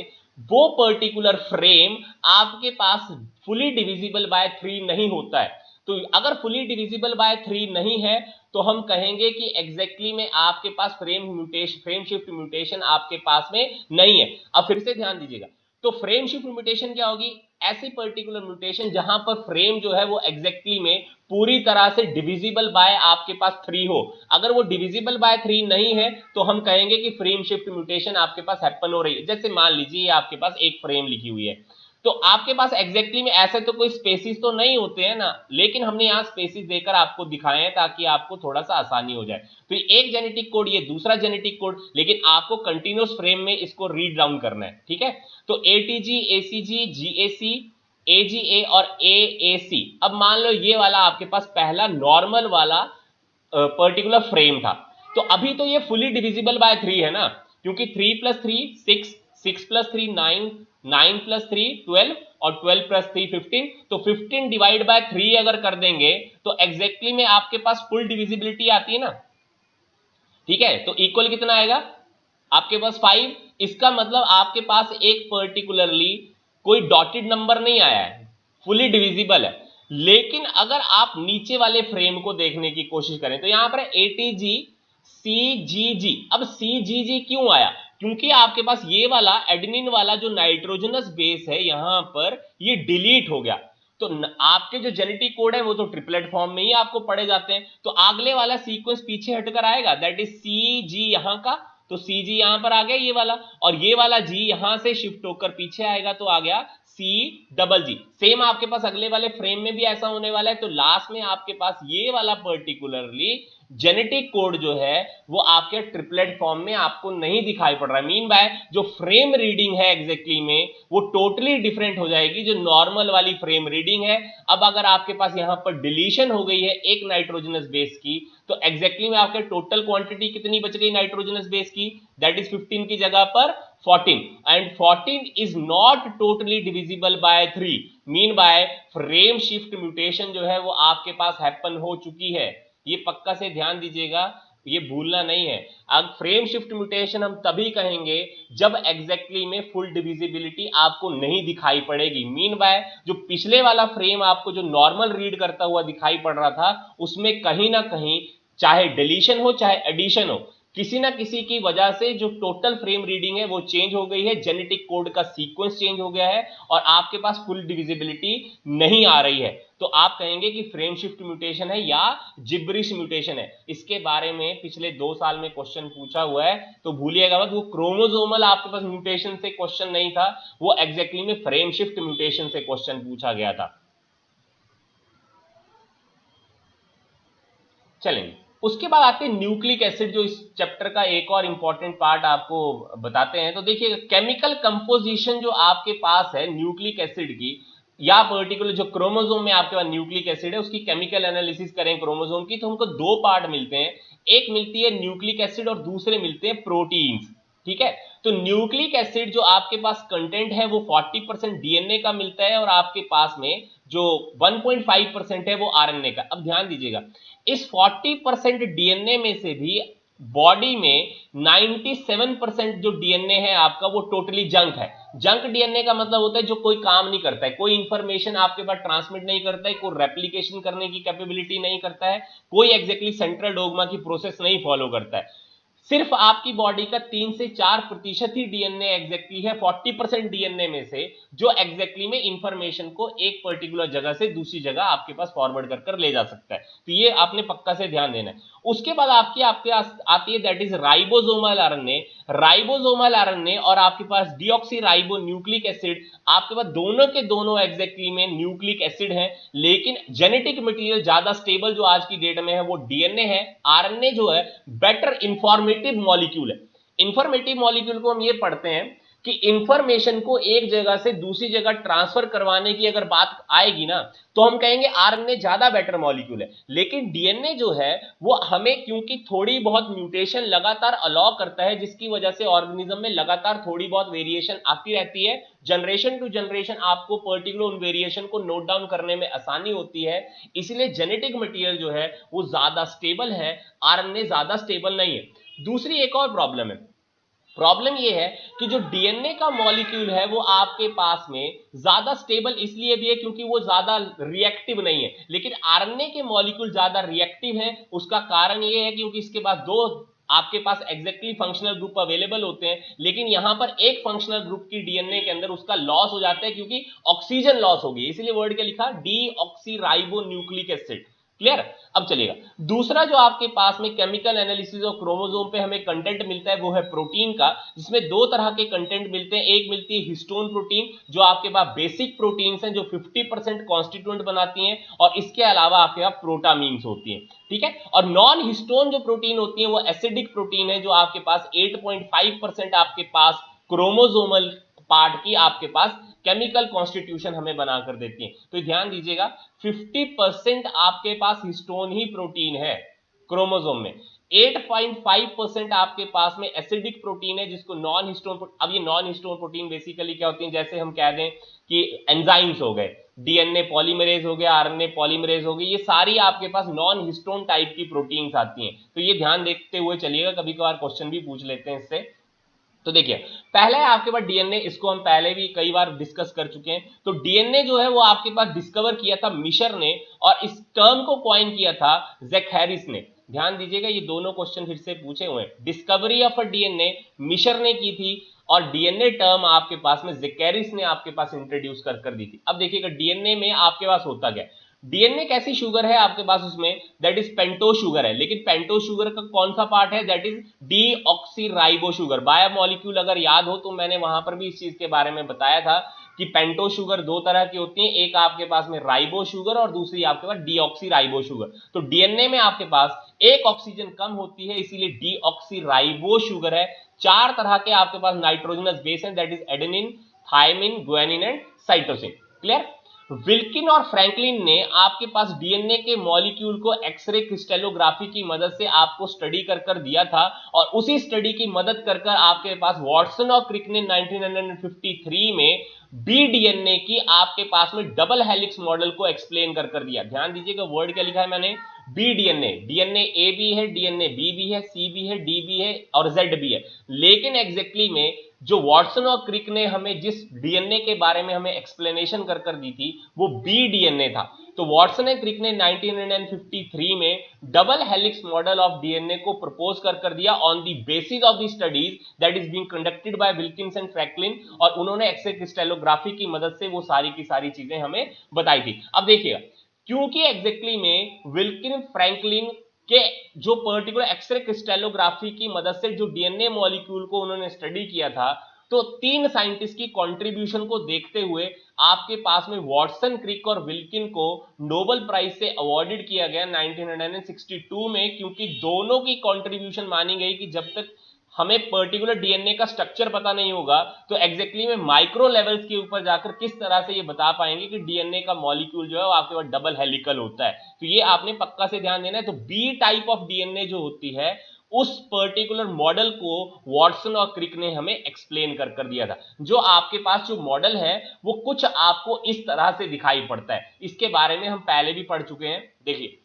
वो पर्टिकुलर फ्रेम आपके पास फुली डिविजिबल बाय 3 नहीं होता है। तो अगर फुली डिविजिबल बाय 3 नहीं है तो हम कहेंगे कि एग्जैक्टली में आपके पास फ्रेम शिफ्ट म्यूटेशन आपके पास में नहीं है। अब फिर से ध्यान दीजिएगा, तो फ्रेम शिफ्ट म्यूटेशन क्या होगी, ऐसी पर्टिकुलर म्यूटेशन जहां पर फ्रेम जो है वो एग्जैक्टली में पूरी तरह से डिविजिबल बाय आपके पास 3 हो। अगर वो डिविजिबल बाय 3 नहीं है तो हम कहेंगे कि फ्रेम शिफ्ट म्यूटेशन आपके पास हैपन हो रही है। जैसे मान लीजिए आपके पास एक फ्रेम लिखी हुई है, तो आपके पास एग्जैक्टली में ऐसे तो कोई स्पेसिस तो नहीं होते हैं ना, लेकिन हमने यहाँ स्पेसिस देकर आपको दिखाए हैं ताकि आपको थोड़ा सा आसानी हो जाए। तो एक जेनेटिक कोड, ये दूसरा जेनेटिक कोड, लेकिन आपको कंटिन्यूस फ्रेम में इसको रीड डाउन करना है, ठीक है। तो ATG, ACG, GAC, AGA और AAC। अब मान लो ये वाला आपके पास पहला नॉर्मल वाला पर्टिकुलर फ्रेम था, तो अभी तो ये फुली डिविजिबल बाय 3 है ना, क्योंकि 3 + 3 6, 6 + 3 9, 9 + 3 12 और 12 + 3 15। तो 15 डिवाइड बाय 3 अगर कर देंगे तो एग्जैक्टली में आपके पास फुल डिविजिबिलिटी आती है ना, ठीक है। तो इक्वल कितना आएगा आपके पास 5। इसका मतलब आपके पास एक पर्टिकुलरली कोई डॉटेड नंबर नहीं आया है, फुली डिविजिबल है। लेकिन अगर आप नीचे वाले फ्रेम को देखने की कोशिश करें तो यहां पर ATG, CGG। अब CGG क्यों आया? क्योंकि आपके पास ये वाला एडेनिन वाला जो नाइट्रोजनस बेस है यहां पर ये डिलीट हो गया। तो आपके जो जेनेटिक कोड है वो तो ट्रिपलेट फॉर्म में ही आपको पढ़े जाते हैं, तो अगले वाला सीक्वेंस पीछे हटकर आएगा, दैट इज CG यहां का। तो CG यहां पर आ गया ये वाला, और ये वाला G यहां से शिफ्ट होकर पीछे आएगा तो आ गया CGG। सेम आपके पास अगले वाले फ्रेम में भी ऐसा होने वाला है। तो लास्ट में आपके पास ये वाला पर्टिकुलरली जेनेटिक कोड जो है वो आपके ट्रिपलेट फॉर्म में आपको नहीं दिखाई पड़ रहा है। मीन बाय जो फ्रेम रीडिंग है एग्जैक्टली में वो टोटली डिफरेंट हो जाएगी जो नॉर्मल वाली फ्रेम रीडिंग है। अब अगर आपके पास यहां पर डिलीशन हो गई है एक नाइट्रोजनस बेस की, तो एग्जैक्टली में आपके टोटल क्वांटिटी कितनी बच गई नाइट्रोजनस बेस की, दैट इज 15 की जगह पर 14, and 14 is not totally divisible by 3। Mean by frame shift mutation जो है वो आपके पास हैपन हो चुकी है। ये पक्का से ध्यान दीजिएगा, ये भूलना नहीं है। अब फ्रेम शिफ्ट म्यूटेशन हम तभी कहेंगे जब एग्जैक्टली में फुल डिविजिबिलिटी आपको नहीं दिखाई पड़ेगी। मीन बाय जो पिछले वाला फ्रेम आपको जो नॉर्मल रीड करता हुआ दिखाई पड़ रहा था उसमें कहीं ना कहीं चाहे डिलीशन हो चाहे एडिशन हो, किसी ना किसी की वजह से जो टोटल फ्रेम रीडिंग है वो चेंज हो गई है, जेनेटिक कोड का सीक्वेंस चेंज हो गया है और आपके पास फुल डिविजिबिलिटी नहीं आ रही है। तो आप कहेंगे कि फ्रेम शिफ्ट म्यूटेशन है या जिब्रिश म्यूटेशन है। इसके बारे में पिछले 2 साल में क्वेश्चन पूछा हुआ है, तो भूलिएगा मत, वो क्रोमोसोमल आपके पास म्यूटेशन से क्वेश्चन नहीं था, वो एग्जैक्टली में फ्रेम शिफ्ट म्यूटेशन से क्वेश्चन पूछा गया था। चलेंगे, उसके बाद आते हैं न्यूक्लिक एसिड, जो इस चैप्टर का एक और इंपॉर्टेंट पार्ट आपको बताते हैं। तो देखिए केमिकल कंपोजिशन जो आपके पास है न्यूक्लिक एसिड की, या पर्टिकुलर जो क्रोमोसोम में आपके पास न्यूक्लिक एसिड है उसकी केमिकल एनालिसिस करें क्रोमोसोम की, तो हमको 2 पार्ट मिलते हैं। एक मिलती है न्यूक्लिक एसिड और दूसरे मिलते हैं प्रोटीन्स, ठीक है। तो न्यूक्लिक एसिड जो आपके पास कंटेंट है वो 40% डीएनए का मिलता है और आपके पास में जो 1.5% है वो आरएनए का। अब ध्यान दीजिएगा, इस 40% डीएनए में से भी बॉडी में 97% जो डीएनए है आपका वो टोटली जंक है। जंक डीएनए का मतलब होता है जो कोई काम नहीं करता है, कोई इंफॉर्मेशन आपके पास ट्रांसमिट नहीं करता है, कोई रेप्लिकेशन करने की कैपेबिलिटी नहीं करता है, कोई एग्जैक्टली सेंट्रल डोग्मा की प्रोसेस नहीं फॉलो करता है। सिर्फ आपकी बॉडी का 3 से 4% ही डीएनए एग्जैक्टली है 40% डीएनए में से, जो एग्जैक्टली में इंफॉर्मेशन को एक पर्टिकुलर जगह से दूसरी जगह आपके पास फॉरवर्ड कर ले जा सकता है। तो ये आपने पक्का से ध्यान देना है। उसके बाद आपके आती है that is ribosomal RNA. Ribosomal RNA और आपके पास डीऑक्सी राइबो न्यूक्लिक एसिड, आपके पास दोनों के दोनों एग्जैक्टली में न्यूक्लिक एसिड है, लेकिन जेनेटिक मटेरियल ज्यादा स्टेबल जो आज की डेट में है वो डीएनए है। आरएनए जो है बेटर इंफॉर्मेटिव मॉलिक्यूल है। इंफॉर्मेटिव मॉलिक्यूल को हम ये पढ़ते हैं कि इंफॉर्मेशन को एक जगह से दूसरी जगह ट्रांसफर करवाने की अगर बात आएगी ना तो हम कहेंगे आरएनए ज्यादा बेटर मॉलिक्यूल है। लेकिन डीएनए जो है वो हमें क्योंकि थोड़ी बहुत म्यूटेशन लगातार अलाउ करता है, जिसकी वजह से ऑर्गेनिज्म में लगातार थोड़ी बहुत वेरिएशन आती रहती है, जनरेशन टू जनरेशन आपको पर्टिकुलर उन वेरिएशन को नोट डाउन करने में आसानी होती है। इसलिए जेनेटिक मटेरियल जो है वो ज्यादा स्टेबल है, आरएनए ज्यादा स्टेबल नहीं है। दूसरी एक और प्रॉब्लम है, प्रॉब्लम ये है कि जो डीएनए का मॉलिक्यूल है वो आपके पास में ज्यादा स्टेबल इसलिए भी है क्योंकि वो ज्यादा रिएक्टिव नहीं है, लेकिन आरएनए के मॉलिक्यूल ज्यादा रिएक्टिव है। उसका कारण ये है क्योंकि इसके पास 2 आपके पास एग्जैक्टली फंक्शनल ग्रुप अवेलेबल होते हैं, लेकिन यहां पर एक फंक्शनल ग्रुप की डीएनए के अंदर उसका लॉस हो जाता है क्योंकि ऑक्सीजन लॉस हो गई, इसलिए वर्ड क्या लिखा, deoxy ribo nucleic acid. Clear. अब चलेगा दूसरा जो आपके पास में केमिकल एनालिसिस और क्रोमोसोम पे हमें कंटेंट मिलता है वो है प्रोटीन का, जिसमें दो तरह के कंटेंट मिलते हैं। एक मिलती है हिस्टोन प्रोटीन जो आपके पास बेसिक प्रोटीन्स हैं जो 50% कॉन्स्टिट्यूएंट बनाती हैं, और इसके अलावा आपके पास प्रोटामीन्स होती हैं, ठीक है। और नॉन हिस्टोन जो प्रोटीन होती है वो एसिडिक प्रोटीन है जो आपके पास 8.5% आपके पास क्रोमोसोमल पार्ट की आपके पास केमिकल कॉन्स्टिट्यूशन हमें बनाकर देती है। तो ध्यान दीजिएगा 50% आपके पास हिस्टोन ही प्रोटीन है क्रोमोसोम में, 8.5% आपके पास में एसिडिक प्रोटीन है जिसको नॉन हिस्टोन। अब ये नॉन हिस्टोन प्रोटीन बेसिकली क्या होती है, जैसे हम कह दें कि एंजाइम्स हो गए, डीएनए पॉलीमरेज हो गया, आरएनए पॉलीमरेज हो गई, ये सारी आपके पास नॉन हिस्टोन टाइप की प्रोटीन्स आती हैं। तो ये ध्यान देखते हुए चलिएगा, कभी कभार क्वेश्चन भी पूछ लेते हैं इससे। तो देखिए पहले आपके पास डीएनए, इसको हम पहले भी कई बार डिस्कस कर चुके हैं। तो डीएनए जो है वो आपके पास डिस्कवर किया था मिशर ने, और इस टर्म को कॉइन किया था ज़ेकैरिस ने। ध्यान दीजिएगा ये दोनों क्वेश्चन फिर से पूछे हुए हैं। डिस्कवरी ऑफ डीएनए मिशर ने की थी, और डीएनए टर्म आपके पास में ज़ेकैरिस ने आपके पास इंट्रोड्यूस कर दी थी। अब देखिएगा डीएनए में आपके पास होता क्या, डीएनए कैसी शुगर है आपके पास, उसमें दैट इज पेंटोज शुगर है। लेकिन पेंटोज शुगर का कौन सा पार्ट है, that is deoxyribo sugar. Biomolecule अगर याद हो तो मैंने वहां पर भी इस चीज के बारे में बताया था कि पेंटोज शुगर दो तरह की होती है, एक आपके पास में राइबो शुगर और दूसरी आपके पास डीऑक्सीराइबो शुगर। तो डीएनए में आपके पास एक ऑक्सीजन कम होती है, इसीलिए डीऑक्सीराइबो शुगर है। चार तरह के आपके पास नाइट्रोजनस बेस हैं, that is adenine, thymine, guanine and cytosine. Clear. Wilkin और फ्रैंकलिन ने आपके पास डीएनए के मॉलिक्यूल को एक्सरे क्रिस्टलोग्राफी की मदद से आपको स्टडी कर दिया था, और उसी स्टडी की मदद कर आपके पास वॉटसन और क्रिक ने 1953 में बीडीएनए की आपके पास में डबल हेलिक्स मॉडल को एक्सप्लेन कर दिया। ध्यान दीजिएगा वर्ड क्या लिखा है मैंने, बीडीएनए। डीएनए ए भी है, डीएनए बी भी है, सी भी है, डी भी है और जेड भी है। लेकिन एग्जैक्टली में जो वॉटसन और क्रिक ने हमें जिस डीएनए के बारे में हमें एक्सप्लेनेशन कर दी थी वो बी डीएनए था। तो वॉटसन और क्रिक ने 1953 में double helix model of DNA को प्रपोज कर दिया on the basis of the studies that is being conducted by Wilkins and Franklin, और उन्होंने एक्सरे क्रिस्टलोग्राफी की मदद से वो सारी की सारी चीजें हमें बताई थी। अब देखिएगा क्योंकि एग्जैक्टली में विल्किन फ्रैंकलिन के जो पर्टिकुलर एक्सरे क्रिस्टलोग्राफी की मदद से जो डीएनए मॉलिक्यूल को उन्होंने स्टडी किया था, तो तीन साइंटिस्ट की कंट्रीब्यूशन को देखते हुए आपके पास में वॉटसन, क्रिक और विल्किन को नोबेल प्राइज से अवॉर्डेड किया गया 1962 में, क्योंकि दोनों की कंट्रीब्यूशन मानी गई कि जब तक हमें पर्टिकुलर डीएनए का स्ट्रक्चर पता नहीं होगा तो एग्जैक्टली में माइक्रो लेवल्स के ऊपर जाकर किस तरह से ये बता पाएंगे कि डीएनए का मॉलिक्यूल जो है वो आपके पास डबल हेलिकल होता है। तो ये आपने पक्का से ध्यान देना है। तो बी टाइप ऑफ डीएनए जो होती है उस पर्टिकुलर मॉडल को वॉटसन और क्रिक ने हमें एक्सप्लेन कर दिया था। जो आपके पास जो मॉडल है वो कुछ आपको इस तरह से दिखाई पड़ता है। इसके बारे में हम पहले भी पढ़ चुके हैं। देखिए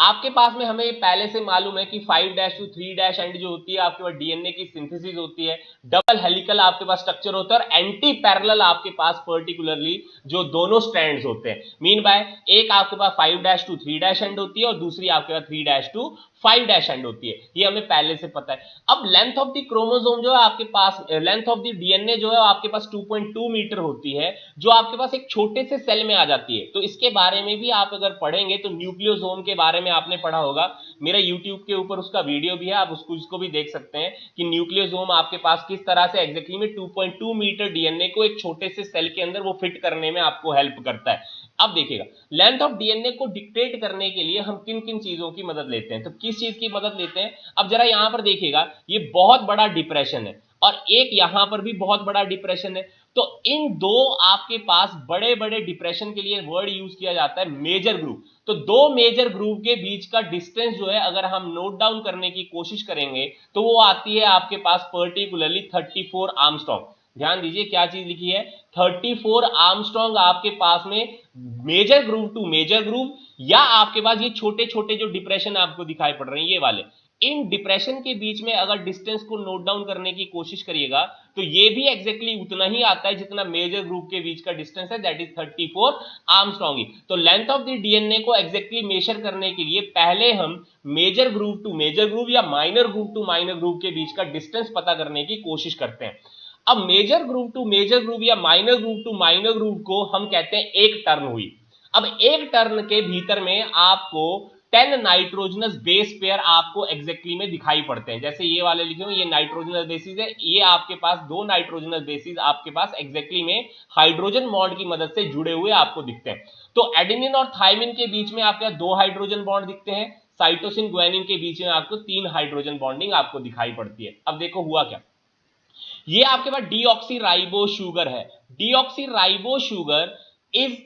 आपके पास में हमें पहले से मालूम है कि 5' to 3' एंड जो होती है आपके पास डीएनए की सिंथेसिस होती है, डबल हेलिकल आपके पास स्ट्रक्चर होता है, और एंटी पैरेलल आपके पास पर्टिकुलरली जो दोनों स्ट्रैंड्स होते हैं। मीन बाय एक आपके पास 5' to 3' एंड होती है और दूसरी आपके पास 3' to 5' एंड होती है। ये हमें पहले से पता है। अब लेंथ ऑफ द क्रोमोसोम जो है आपके पास, लेंथ ऑफ द डीएनए जो है आपके पास 2.2 मीटर होती है, जो आपके पास एक छोटे से सेल में आ जाती है। तो इसके बारे में भी आप अगर पढ़ेंगे तो न्यूक्लियोसोम के बारे में आपने पढ़ा होगा, मेरा यूट्यूब के ऊपर उसका वीडियो भी है, आप उसको भी देख सकते हैं कि न्यूक्लियोसोम आपके पास किस तरह से एग्जैक्टली में 2.2 मीटर डीएनए को एक छोटे से सेल के अंदर वो फिट करने में आपको हेल्प करता है। अब देखिएगा लेंथ ऑफ डीएनए को डिक्टेट करने के लिए हम किन किन चीजों की मदद लेते हैं, तो किस चीज की मदद लेते हैं। अब जरा यहां पर देखिएगा ये बहुत बड़ा डिप्रेशन है और एक यहां पर भी बहुत बड़ा डिप्रेशन है। तो इन दो आपके पास बड़े बड़े डिप्रेशन के लिए वर्ड यूज किया जाता है मेजर ग्रुप। तो दो मेजर ग्रुप के बीच का डिस्टेंस जो है अगर हम नोट डाउन करने की कोशिश करेंगे तो वो आती है आपके पास पर्टिकुलरली 34 आर्मस्ट्रॉन्ग। ध्यान दीजिए क्या चीज लिखी है, 34 आर्मस्ट्रॉन्ग आपके पास में major group to major group, या आपके पास ये छोटे छोटे जो डिप्रेशन आपको दिखाई पड़ रहे हैं ये वाले, इन डिप्रेशन के बीच में अगर डिस्टेंस को नोट डाउन करने की कोशिश करिएगा तो ये भी एग्जैक्टली उतना ही आता है जितना मेजर ग्रुप के बीच का डिस्टेंस है, दैट इज 34 आर्मस्ट्रॉन्ग ही। तो लेंथ ऑफ द डीएनए को एग्जैक्टली मेजर करने के लिए पहले हम major group to major group या minor group to minor group के बीच का डिस्टेंस पता करने की कोशिश करते हैं। अब major group to major group या minor group to minor group को हम कहते हैं एक टर्न हुई। अब एक टर्न के भीतर में आपको 10 नाइट्रोजनस बेस पेयर आपको एग्जैक्टली में दिखाई पड़ते हैं। जैसे ये वाले लिखे हुए, ये नाइट्रोजनस बेसिस है, ये आपके पास 2 नाइट्रोजनस बेसिस आपके पास एग्जैक्टली में हाइड्रोजन बॉन्ड की मदद से जुड़े हुए आपको दिखते हैं। तो एडेनिन और थायमिन के बीच में आपके 2 हाइड्रोजन बॉन्ड दिखते हैं, साइटोसिन ग्वानिन के बीच में आपको 3 हाइड्रोजन बॉन्डिंग आपको दिखाई पड़ती है। अब देखो हुआ क्या, ये आपके पास डीऑक्सी राइबो शुगर है। Deoxy ribo sugar is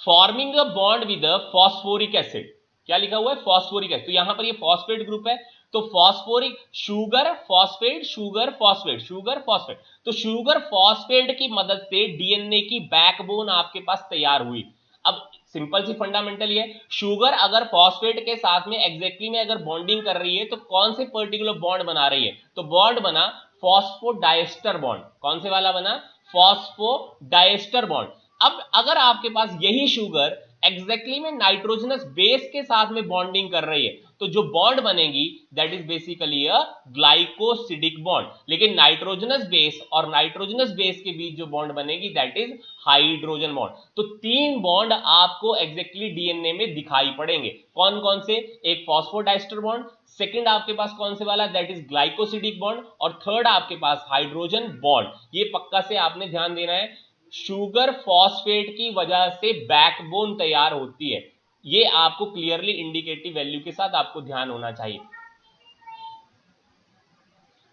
forming a bond with phosphoric acid. क्या लिखा हुआ है? Phosphoric acid. तो यहां पर ये फॉस्फेट ग्रुप है, तो phosphoric sugar phosphate sugar phosphate sugar phosphate, तो शुगर फॉस्फेट की मदद से डीएनए की बैकबोन आपके पास तैयार हुई। अब सिंपल सी फंडामेंटल ये, शुगर अगर फॉस्फेट के साथ में एग्जैक्टली में अगर बॉन्डिंग कर रही है तो कौन से पर्टिकुलर बॉन्ड बना रही है? तो बॉन्ड बना फॉस्फोडाइस्टर बॉन्ड। कौन से वाला बना? Phosphodiester bond. अब अगर आपके पास यही शुगर एग्जैक्टली में नाइट्रोजनस बेस के साथ में बॉन्डिंग कर रही है तो जो बॉन्ड बनेगी that is basically a glycosidic bond. लेकिन नाइट्रोजनस बेस और नाइट्रोजनस बेस के बीच जो बॉन्ड बनेगी दैट इज हाइड्रोजन बॉन्ड। तो 3 बॉन्ड आपको एग्जैक्टली डीएनए में दिखाई पड़ेंगे। कौन कौन से? एक फॉस्फोडाइस्टर बॉन्ड, सेकंड आपके पास कौन से वाला? दैट इज ग्लाइकोसिडिक बॉन्ड, और थर्ड आपके पास हाइड्रोजन बॉन्ड। ये पक्का से आपने ध्यान देना है, शुगर फॉस्फेट की वजह से बैकबोन तैयार होती है। ये आपको क्लियरली इंडिकेटिव वैल्यू के साथ आपको ध्यान होना चाहिए।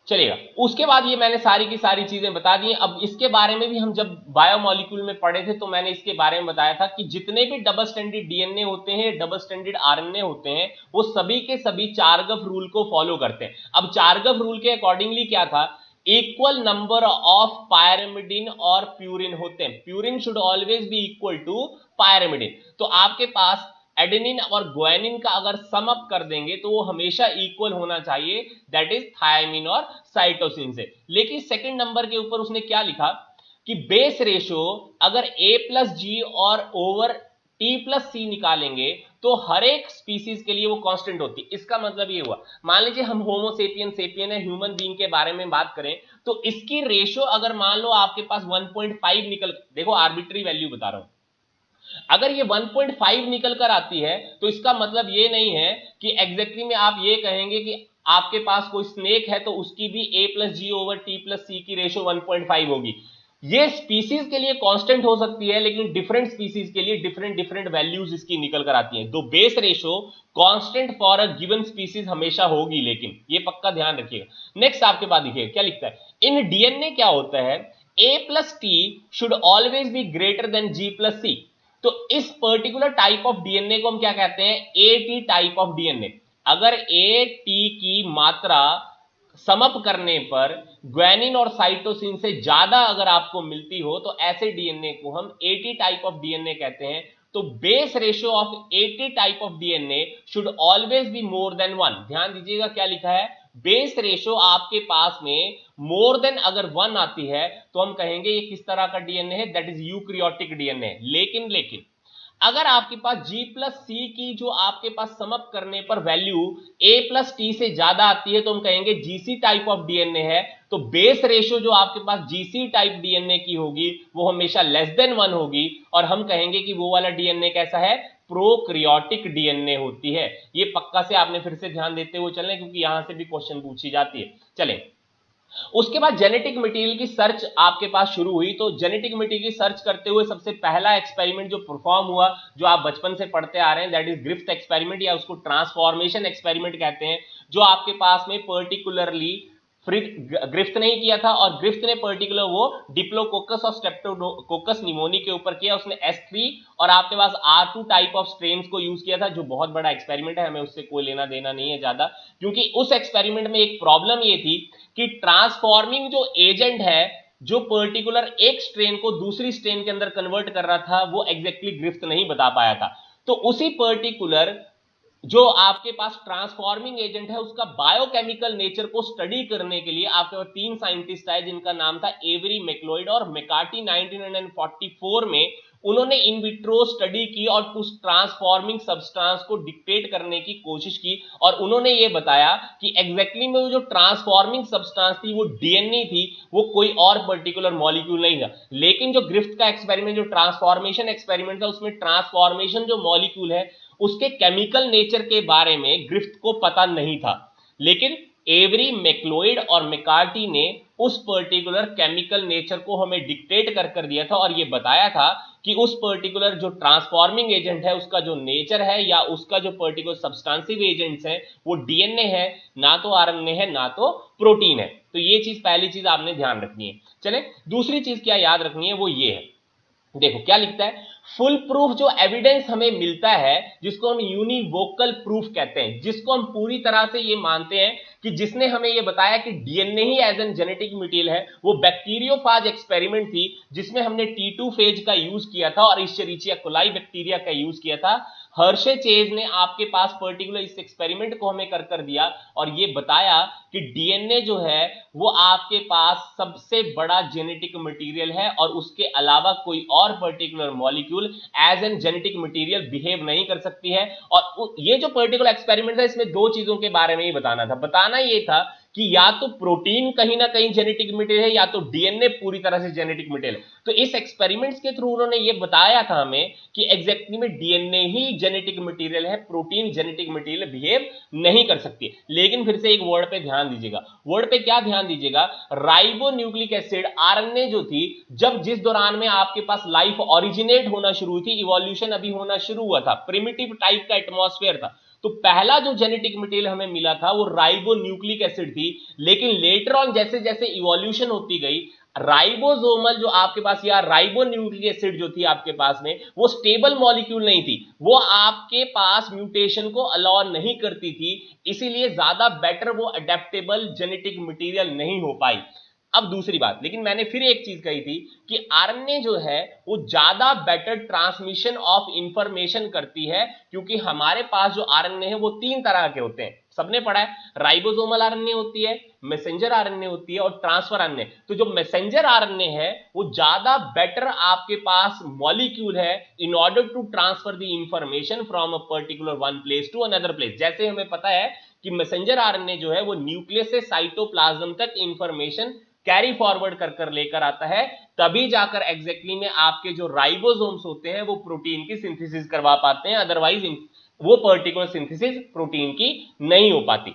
चलेगा, उसके बाद ये मैंने सारी की सारी चीजें बता दी। अब इसके बारे में भी हम जब बायोमोलिक्यूल में पढ़े थे तो मैंने इसके बारे में बताया था कि जितने भी डबल स्टैंडर्ड डीएनए होते हैं, डबल स्टैंडर्ड आरएनए होते हैं, वो सभी के सभी चारगफ रूल को फॉलो करते हैं। अब चारगफ रूल के अकॉर्डिंगली क्या था? इक्वल नंबर ऑफ पायरिमिडिन और प्यूरिन होते हैं। Purine should always be equal to pyrimidine. तो आपके पास एडेनिन और ग्वानिन का अगर सम अप कर देंगे तो वो हमेशा इक्वल होना चाहिए, दैट इज थायमिन और साइटोसिन से। लेकिन सेकंड नंबर के ऊपर उसने क्या लिखा कि बेस रेशो अगर a प्लस जी और ओवर t प्लस सी निकालेंगे तो हर एक स्पीसीज के लिए वो कांस्टेंट होती है। इसका मतलब ये हुआ, मान लीजिए हम होमोसेपियन सेपियन है, ह्यूमन बीइंग के बारे में बात करें तो इसकी रेशो अगर मान लो आपके पास 1.5 निकल, देखो आर्बिट्री वैल्यू बता रहा हूं, अगर ये 1.5 निकल कर आती है तो इसका मतलब ये नहीं है कि एग्जैक्टली में आप ये कहेंगे कि आपके पास कोई स्नेक है तो उसकी भी a plus G over T plus C की रेशो 1.5 होगी। ये स्पीसीज के लिए कांस्टेंट हो सकती है लेकिन डिफरेंट स्पीसीज के लिए डिफरेंट डिफरेंट वैल्यूज इसकी निकल कर आती हैं। तो base ratio constant for a given species हमेशा होगी, लेकिन ये पक्का ध्यान रखिएगा। नेक्स्ट आपके पास देखिए क्या लिखता है, इन डीएनए क्या होता है, a plus T should always be greater than G plus C. तो इस पर्टिकुलर टाइप ऑफ डीएनए को हम क्या कहते हैं? Eighty type of DNA. अगर एटी की मात्रा समअप करने पर ग्वानिन और साइटोसिन से ज्यादा अगर आपको मिलती हो तो ऐसे डीएनए को हम 80 टाइप ऑफ डीएनए कहते हैं। तो base ratio of 80 type of DNA should always be more than 1। ध्यान दीजिएगा क्या लिखा है, बेस रेशियो आपके पास में मोर देन अगर 1 आती है तो हम कहेंगे ये किस तरह का डीएनए है, दैट इज यूकैरियोटिक डीएनए। लेकिन अगर आपके पास G प्लस सी की जो आपके पास समअप करने पर वैल्यू A प्लस टी से ज्यादा आती है तो हम कहेंगे GC टाइप ऑफ डीएनए है। तो बेस रेशियो जो आपके पास GC टाइप डीएनए की होगी वो हमेशा लेस देन 1 होगी और हम कहेंगे कि वो वाला डीएनए कैसा है, प्रोकैरियोटिक डीएनए होती है। ये पक्का से आपने फिर से ध्यान देते हुए चलना क्योंकि यहां से भी क्वेश्चन पूछी जाती है। चलें, उसके बाद जेनेटिक मटेरियल की सर्च आपके पास शुरू हुई। तो जेनेटिक मटेरियल की सर्च करते हुए सबसे पहला एक्सपेरिमेंट जो परफॉर्म हुआ, जो आप बचपन से पढ़ते आ रहे हैं, दैट इज ग्रिफ्थ एक्सपेरिमेंट या उसको ट्रांसफॉर्मेशन एक्सपेरिमेंट कहते हैं। जो आपके पास में पर्टिकुलरली ग्रिफ्थ नहीं किया था और ग्रिफ्थ ने पर्टिकुलर वो डिप्लोकोकस और स्ट्रेप्टोकोकस निमोनी के ऊपर किया। उसने S3 और आपके पास R2 टाइप ऑफ स्ट्रेन्स को यूज किया था, जो बहुत बड़ा एक्सपेरिमेंट है, हमें उससे कोई लेना देना नहीं है ज्यादा, क्योंकि उस एक्सपेरिमेंट में एक प्रॉब्लम ये थी कि ट्रांसफॉर्मिंग जो एजेंट है जो पर्टिकुलर एक स्ट्रेन को दूसरी स्ट्रेन के अंदर कन्वर्ट कर रहा था वो एग्जैक्टली ग्रिफ्थ नहीं बता पाया था। तो उसी पर्टिकुलर जो आपके पास ट्रांसफॉर्मिंग एजेंट है उसका बायोकेमिकल नेचर को स्टडी करने के लिए आपके पास 3 साइंटिस्ट आए जिनका नाम था एवरी मैक्लोइड और मैकार्टी। 1944 में उन्होंने इन विट्रो स्टडी की और उस ट्रांसफॉर्मिंग सब्सटेंस को डिक्टेट करने की कोशिश की और उन्होंने ये बताया कि एग्जैक्टली में वो जो ट्रांसफॉर्मिंग सब्सटेंस थी वो डीएनए थी, वो कोई और पर्टिकुलर मॉलिक्यूल नहीं था। लेकिन जो ग्रिफ्थ का एक्सपेरिमेंट, जो ट्रांसफॉर्मेशन एक्सपेरिमेंट था, उसमें ट्रांसफॉर्मेशन जो मॉलिक्यूल है उसके केमिकल नेचर के बारे में ग्रिफ्थ को पता नहीं था। लेकिन एवरी, मैक्लोइड और मैकार्टी ने उस पर्टिकुलर केमिकल नेचर को हमें डिक्टेट कर दिया था और ये बताया था कि उस पर्टिकुलर जो ट्रांसफॉर्मिंग एजेंट है उसका जो नेचर है या उसका जो पर्टिकुलर सब्सटेंसिव एजेंट्स है वो डीएनए है, ना तो आरएनए है, ना तो प्रोटीन है। तो ये चीज पहली चीज आपने ध्यान रखनी है। चले दूसरी चीज क्या याद रखनी है, वो ये है, देखो क्या लिखता है, फुल प्रूफ जो एविडेंस हमें मिलता है जिसको हम यूनिवोकल प्रूफ कहते हैं, जिसको हम पूरी तरह से ये मानते हैं कि जिसने हमें ये बताया कि डीएनए ही एज एन जेनेटिक मटेरियल है, वो बैक्टीरियोफाज एक्सपेरिमेंट थी जिसमें हमने T2 फेज का यूज किया था और इश्चेरिचिया कोलाई बैक्टीरिया का यूज किया था। हर्शे चेज ने आपके पास पर्टिकुलर इस एक्सपेरिमेंट को हमें कर दिया और ये बताया कि डीएनए जो है वो आपके पास सबसे बड़ा जेनेटिक मटेरियल है और उसके अलावा कोई और particular molecule as an genetic material behave नहीं कर सकती है। और ये जो पर्टिकुलर एक्सपेरिमेंट था इसमें दो चीजों के बारे में ही बताना था। बताना ये था कि या तो प्रोटीन कहीं ना कहीं जेनेटिक मटेरियल है या तो डीएनए पूरी तरह से जेनेटिक मटेरियल है। तो इस एक्सपेरिमेंट्स के थ्रू उन्होंने ये बताया था हमें कि एग्जैक्टली में डीएनए ही जेनेटिक मटेरियल है, प्रोटीन जेनेटिक मटेरियल बिहेव नहीं कर सकती। लेकिन फिर से एक वर्ड पे ध्यान दीजिएगा, वर्ड पे क्या ध्यान दीजिएगा, राइबोन्यूक्लिक एसिड आरएनए जो थी, जब जिस दौरान में आपके पास लाइफ ओरिजिनेट होना शुरू हुई थी, इवोल्यूशन अभी होना शुरू हुआ था, प्रिमिटिव टाइप का एटमॉस्फेयर था, तो पहला जो जेनेटिक मटेरियल हमें मिला था वो राइबोन्यूक्लिक एसिड थी। लेकिन लेटर ऑन जैसे जैसे इवोल्यूशन होती गई, राइबोसोमल जो आपके पास या राइबोन्यूक्लिक एसिड जो थी आपके पास में वो स्टेबल मॉलिक्यूल नहीं थी, वो आपके पास म्यूटेशन को अलाउ नहीं करती थी, इसीलिए ज्यादा बेटर वो अडेप्टेबल जेनेटिक मटेरियल नहीं हो पाई। अब दूसरी बात, लेकिन मैंने फिर एक चीज कही थी कि आरएनए जो है वो ज्यादा बेटर ट्रांसमिशन ऑफ इंफॉर्मेशन करती है, क्योंकि हमारे पास जो आरएनए है वो तीन तरह के होते हैं, सबने पढ़ा है, राइबोसोमल आरएनए होती है, मैसेंजर आरएनए होती है और ट्रांसफर आरएनए। तो जो मैसेंजर आरएनए है वो ज्यादा बेटर आपके पास मॉलिक्यूल है in order to transfer the information from a particular one place to another place. जैसे हमें पता है कि मैसेंजर आरएनए जो है वो न्यूक्लियस से साइटोप्लाज्म तक इंफॉर्मेशन कैरी फॉरवर्ड कर लेकर आता है, तभी जाकर एग्जैक्टली में आपके जो राइबोसोम्स होते हैं वो प्रोटीन की सिंथेसिस करवा पाते हैं, अदरवाइज वो पर्टिकुलर सिंथेसिस प्रोटीन की नहीं हो पाती।